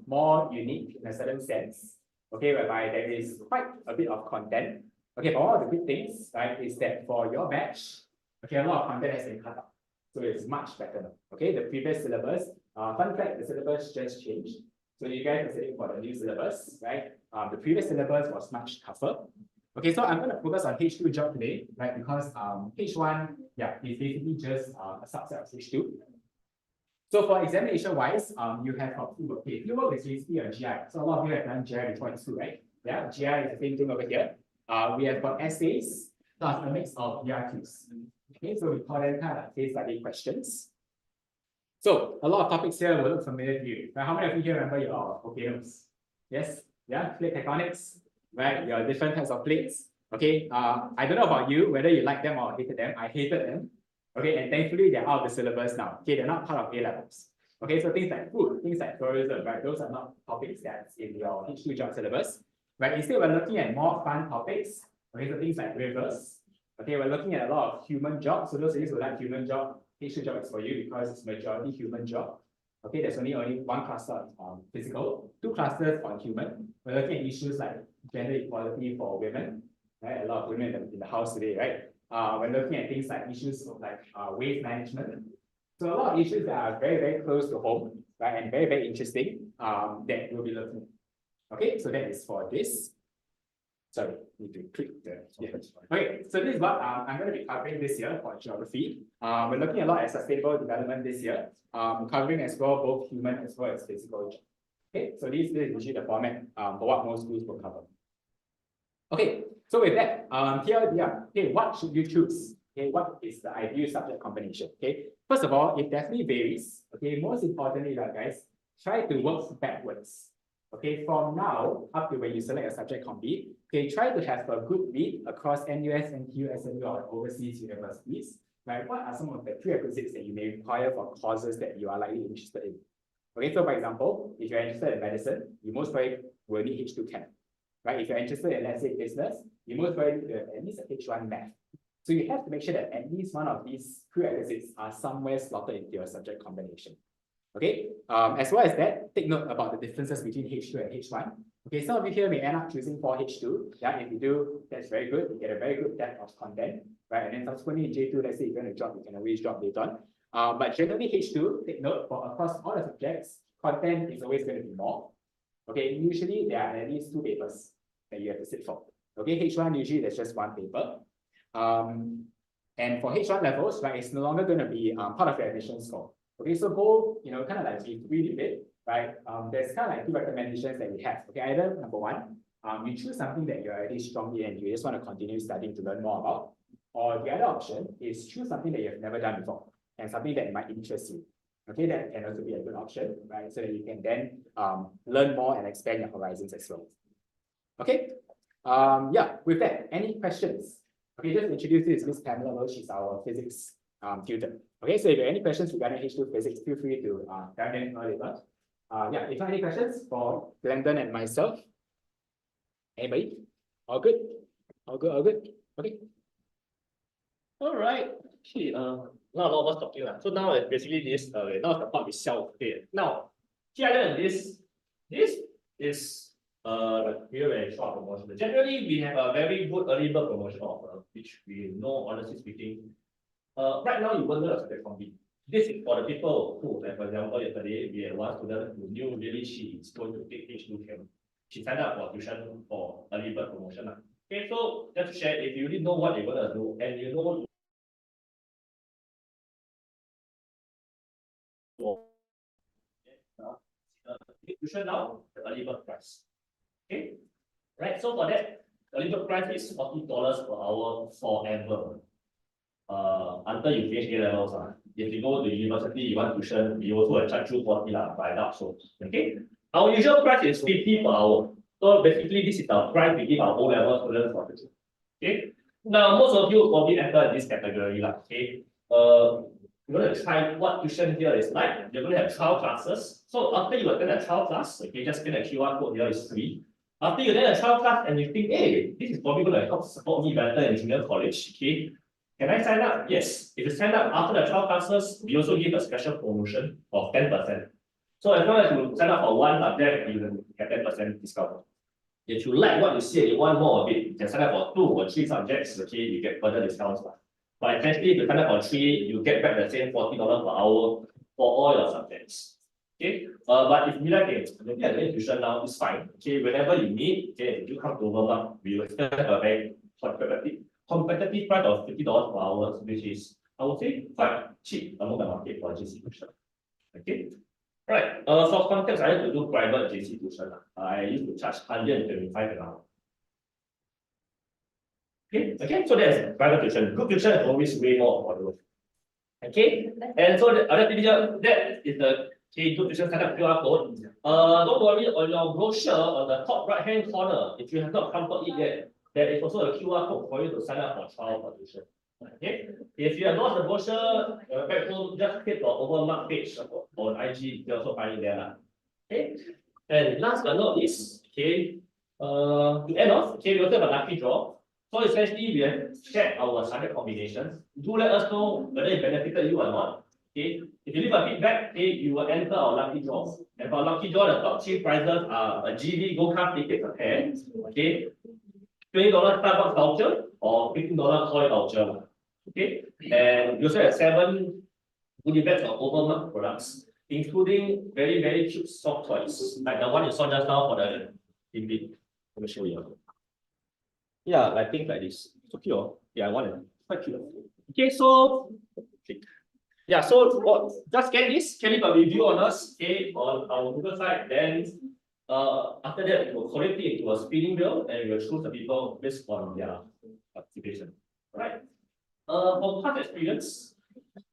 more unique in a certain sense. Okay, whereby there is quite a bit of content. Okay, but one of the good things, right, is that for your batch, okay, a lot of content has been cut out. So it's much better. Okay, the previous syllabus, fun fact, the syllabus just changed. So you guys are sitting for the new syllabus, right? The previous syllabus was much tougher. Okay, so I'm going to focus on H2 geog today, right? Because H1, yeah, is basically just a subset of H2. So for examination-wise, you have fieldwork. Okay, fieldwork is basically a GI. So a lot of you have done GI before in school, right? Yeah, GI is the same thing over here. We have got essays plus a mix of ERQs. Okay, so we call them kind of case study questions. So a lot of topics here will look familiar to you. Right? How many of you here remember your volcanoes? Yes? Yeah, plate tectonics, right? Your different types of plates. Okay, I don't know about you, whether you like them or hated them. I hated them. Okay, and thankfully they're out of the syllabus now. Okay, they're not part of A levels. Okay, so things like food, things like tourism, right? Those are not topics that's in your H2 geog syllabus. Right? Instead, we're looking at more fun topics. Okay, so things like rivers. Okay, we're looking at a lot of human geog. So those of you who like human geog, H2 geog is for you because it's majority human geog. Okay, there's only one cluster on physical, 2 clusters on human. We're looking at issues like gender equality for women. Right? A lot of women in the house today, right? We're looking at things like issues of like waste management. So a lot of issues that are very, very close to home, right? And very, very interesting that we'll be looking at. Okay, so that is for this. Sorry, need to click the. Yeah. Okay, so this is what I'm going to be covering this year for geography. We're looking a lot at sustainable development this year, covering as well both human as well as physical. Okay, so this is usually the format for what most schools will cover. Okay, so with that, here we are. Okay, what should you choose? Okay, what is the ideal subject combination? Okay, first of all, it definitely varies. Okay, most importantly, guys, try to work backwards. Okay, from now up to when you select a subject combi, okay, try to have a good read across NUS, NTU, SMU, or overseas universities. Right? What are some of the prerequisites that you may require for courses that you are likely interested in? Okay, so for example, if you're interested in medicine, you most probably will need H2 Chem. Right? If you're interested in, let's say, business, you most probably need at least a H1 math. So you have to make sure that at least one of these prerequisites are somewhere slotted into your subject combination. Okay, as well as that, take note about the differences between H2 and H1. Okay, some of you here may end up choosing for H2. Yeah, if you do, that's very good. You get a very good depth of content, right? And then subsequently in J2, let's say you're going to drop, you can always drop later on. But generally H2, take note, for across all the subjects, content is always going to be more. Okay, usually there are at least 2 papers that you have to sit for. Okay, H1 usually there's just 1 paper. And for H1 levels, right, it's no longer going to be part of your admission score. Okay, so go, kind of like we did it, right? There's kind of like 2 recommendations that we have. Okay, either number 1, you choose something that you're already strong in and you just want to continue studying to learn more about. Or the other option is choose something that you've never done before and something that might interest you. Okay, that can also be a good option, right? So that you can then learn more and expand your horizons as well. Okay, yeah, with that, any questions? Okay, just introduce you to Miss Pamela. She's our physics tutor. Okay, so if you have any questions regarding H2 physics, feel free to tell them later. Yeah, if you have any questions for Glendon and myself, anybody? All good? All good? All good? Okay. All right. Okay. Now a lot of us talking. So now basically this now the part itself. Okay. Now, other than this is very short promotion. Generally, we have a very good early bird promotion offer, which we know, honestly speaking. Right now you won't know the combi. This is for the people who, like for example, yesterday we had one student who knew really she is going to take H2 Chem. She signed up for tuition for early bird promotion. Okay, so just to share, if you really know what you're gonna do and you know tuition now, the early bird price. Okay, right. So for that, early bird price is $40 per hour forever. Until you finish A levels. If you go to university, you want tuition, we also will charge you 40 but I doubt so. Okay. Our usual price is 50 per hour. So basically, this is our price we give our O-level students for tuition. Okay. Now, most of you will probably enter in this category. Okay. You're going to try what tuition here is like. You're going to have trial classes. So after you attend a trial class, okay, just scan a QR code here is free. After you attend a trial class and you think, hey, this is probably going to help support me better in junior college. Okay. Can I sign up? Yes. If you sign up after the trial classes, we also give a special promotion of 10%. So as long as you sign up for one subject, you will get 10% discount. If you like what you see and you want more of it, you can sign up for 2 or 3 subjects, okay, you get further discounts. But essentially, if you sign up for 3, you get back the same $40 per hour for all your subjects. Okay. But if you like it, maybe I need tuition now, it's fine. Okay, whenever you need, okay, if you come to Overmark, we will still have a very competitive price of $50 per hour, which is, I would say, quite cheap among the market for JC tuition. Okay. Right. For context, I used to do private JC tuition. I used to charge $125 an hour. Okay, so that's private tuition. Group tuition is always way more affordable. Okay, and so the other thing here, that is the group tuition sign up QR code. Don't worry, on your brochure on the top right hand corner, if you have not counted it yet, there is also a QR code for you to sign up for trial for tuition. Okay, if you have lost the brochure, back home, just hit the Overmark page on IG, you can also find it there. Okay, and last but not least, okay, to end off, okay, we also have a lucky draw. So essentially, we have shared our subject combinations. Do let us know whether it benefited you or not. Okay, if you leave a feedback, okay, you will enter our lucky draw. And for our lucky draw, the top 3 prizes are a GV Gold Card ticket a pair. Okay, $20 Starbucks voucher or $15 toy voucher. Okay, and you also have 7 goodie bags of Overmark products, including very, very cute soft toys, like the one you saw just now for the Gimkit. Let me show you. Yeah, like things like this. So cute. Yeah, I want it. Quite cute. Okay, so yeah, so just scan this, can leave a review on us, okay, on our Google site. Then after that, we will collect it into a spinning wheel and we will choose the people based on their participation. Right. For past experience,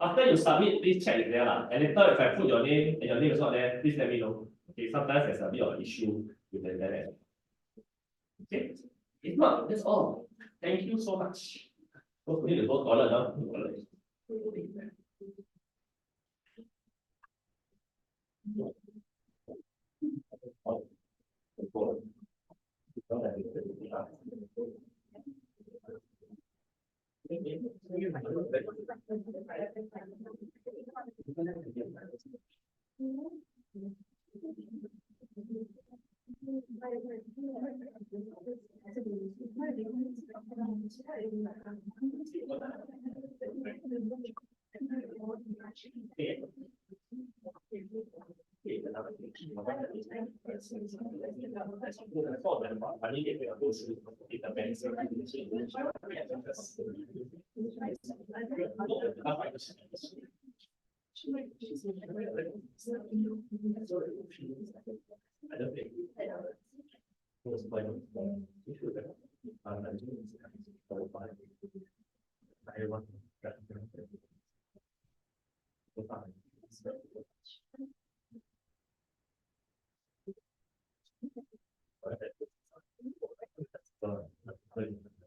after you submit, please check it there. And later, if I put your name and your name is not there, please let me know. Okay, sometimes there's a bit of issue with the internet. Okay, if not, that's all. Thank you so much. Hopefully the go toilet now.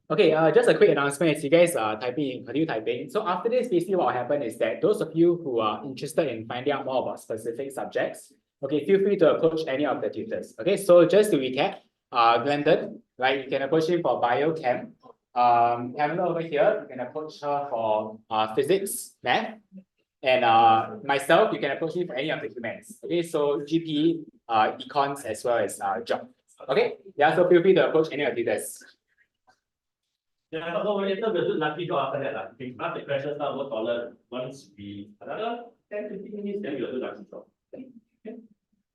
Okay, just a quick announcement as you guys are typing, continue typing. So after this, basically what will happen is that those of you who are interested in finding out more about specific subjects, okay, feel free to approach any of the tutors. Okay, so just to recap, Glendon, right, you can approach him for biochem. Pamela over here, you can approach her for physics, math. And myself, you can approach me for any of the humans. Okay, so GP, econs, as well as job. Okay, yeah, so feel free to approach any of the tutors. Yeah, don't worry, later we'll do lucky draw after that. We ask the questions now, go toilet. Once we another 10-15 minutes, then we'll do lucky draw. Okay.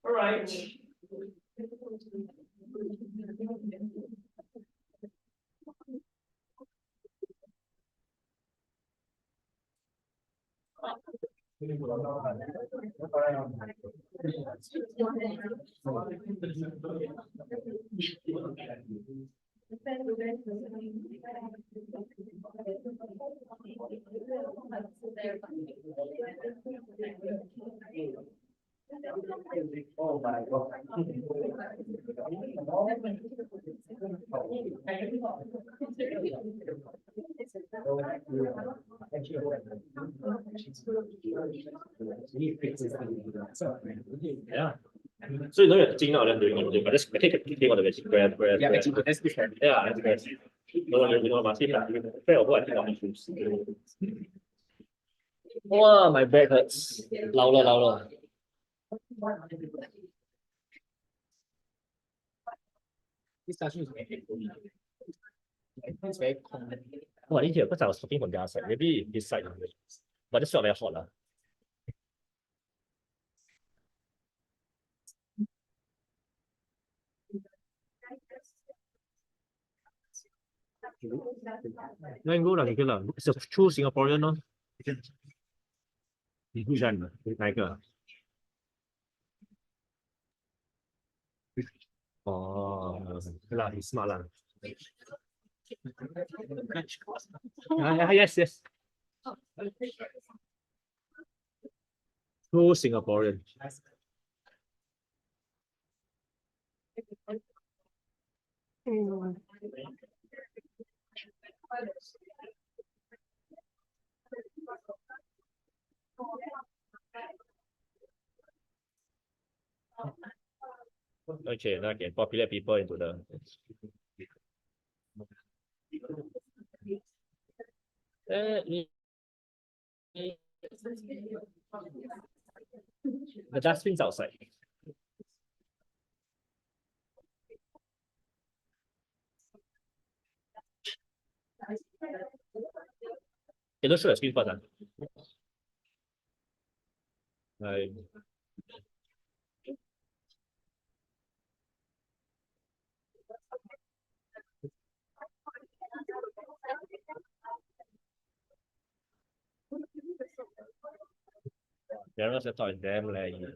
All right. Oh my God. Yeah. So you know you're teaching now, then doing on but just take on the basic grab. Yeah, actually, that's different. Yeah, that's great. No, you know, must be fair of what I think of issues. Wow, my back hurts. Louder. This classroom is very echoey. It's very common. Oh, I didn't hear because I was talking from the other side. Maybe this side, but it's not very hot. Then go lah, it's a true Singaporean, no? Which one? 哪一个？ 哦，对啦，你 smart 啦。Yes. True Singaporean. Okay, now I can populate people into the dustbin's outside. Okay, don't show the screen first. Darren's laptop is damn laggy.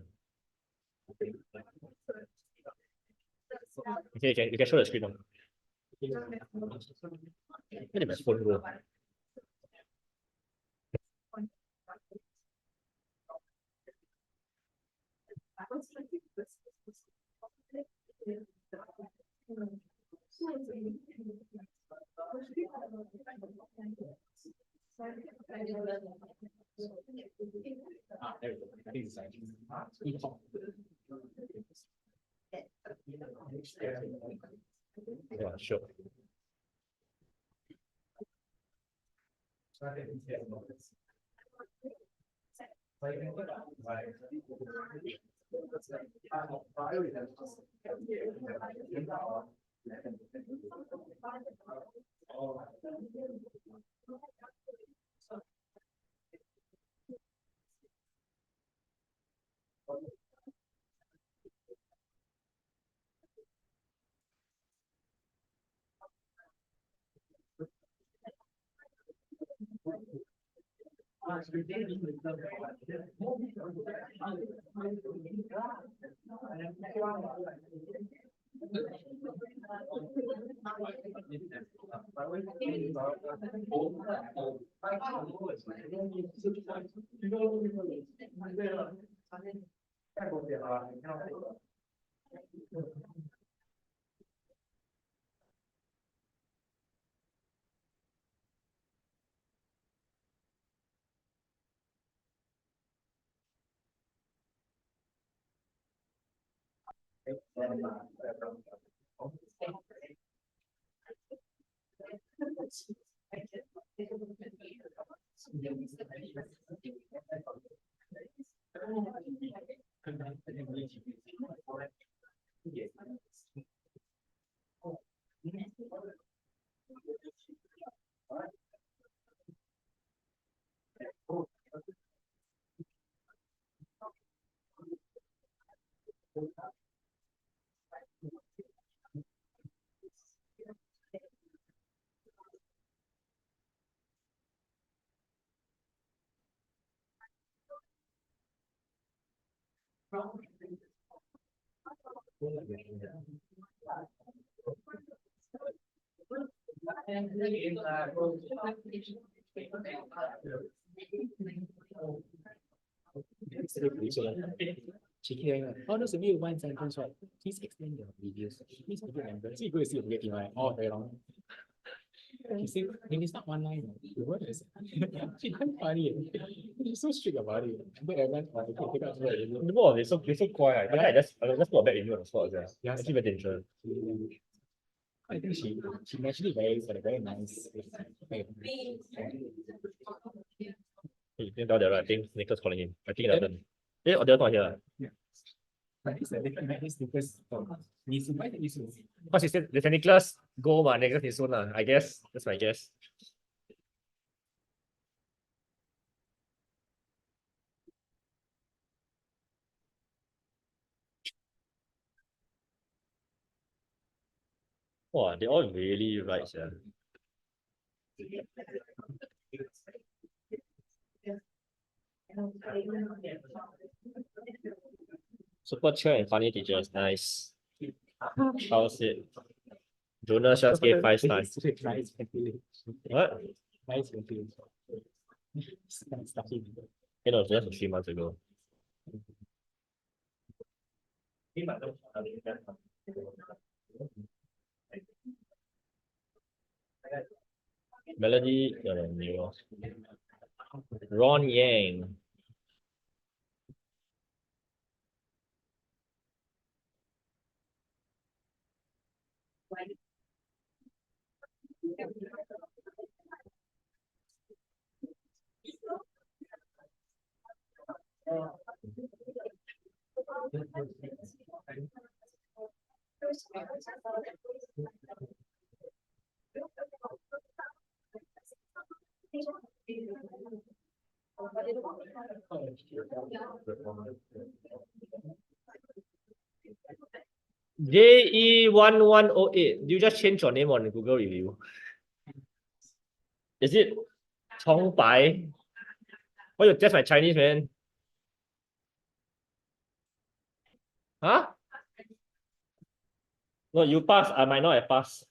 Okay, you can show the screen now. Where did my phone go? There we go. I think it's like e-hop. Yeah, sure. Cheeky going, oh, those of you who want sentence, right? Please explain your videos. Please remember. So you go to see a video, right? Oh, very long. You see, when it's not one line, the word is actually quite funny. You're so strict about it. But everyone, okay, take out the word. The more they're so quiet. I just put a bad review on the spot. Yeah, Actually very dangerous. I think she naturally very nice. You can tell that, right? I think Nicholas calling in. I think they're done. Yeah, or they're not here. But it's a different methods because why did you so? Because he said the Nicholas go but Nicholas is soon. I guess. That's my guess. Wow, they all really right, yeah. Super chill and funny teachers, nice. How's it? Jonas just gave 5 stars. What? Nice ventilation. Stucky. You know, just 3 months ago. Melody, new. Ron Yang. JE1108. Do you just change your name on Google review? Is it Chong Bai? Why you test my Chinese, man? Huh? No, you pass. I might not have passed.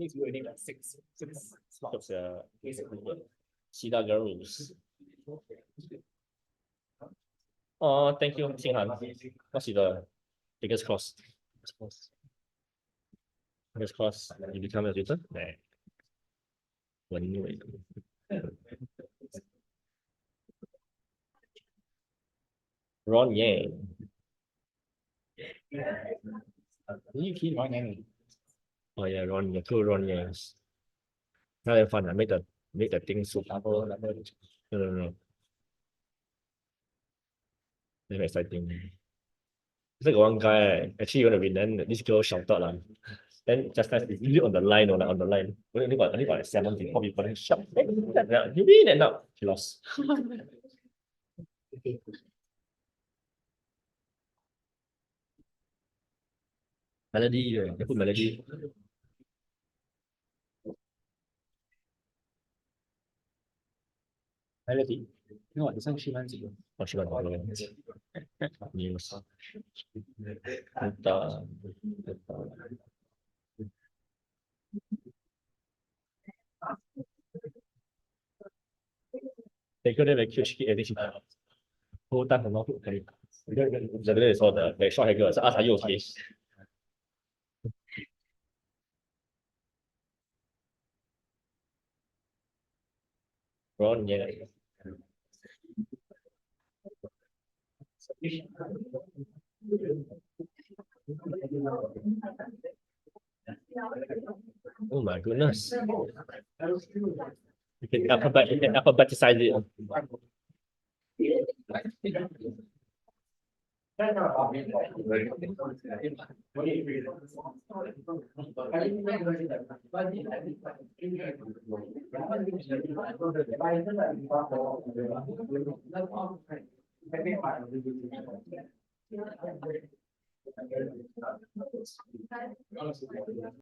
Needs to be only like six slots. Syllabus. Oh, thank you, Xinghan. What's the biggest cost? Biggest cost, you become a tutor? Nah. Ron Yang. You keep on any. Oh yeah, Ron Yang, two Ron Yangs. Not that fun. I make the thing soup. No. Very exciting. It's like one guy actually want to win, then this girl shouted then just nice, it's really on the line or like on the line. Only got like 7 people then shout. You win and now she lost. Melody, they put melody. Melody. No, this one she wants to go. Oh, she got news. They could have a cute kid edition. Whole time from now to okay. The other is all the short hair girls. Ask are you okay? Ron, yeah. Oh my goodness. You can alphabetize it.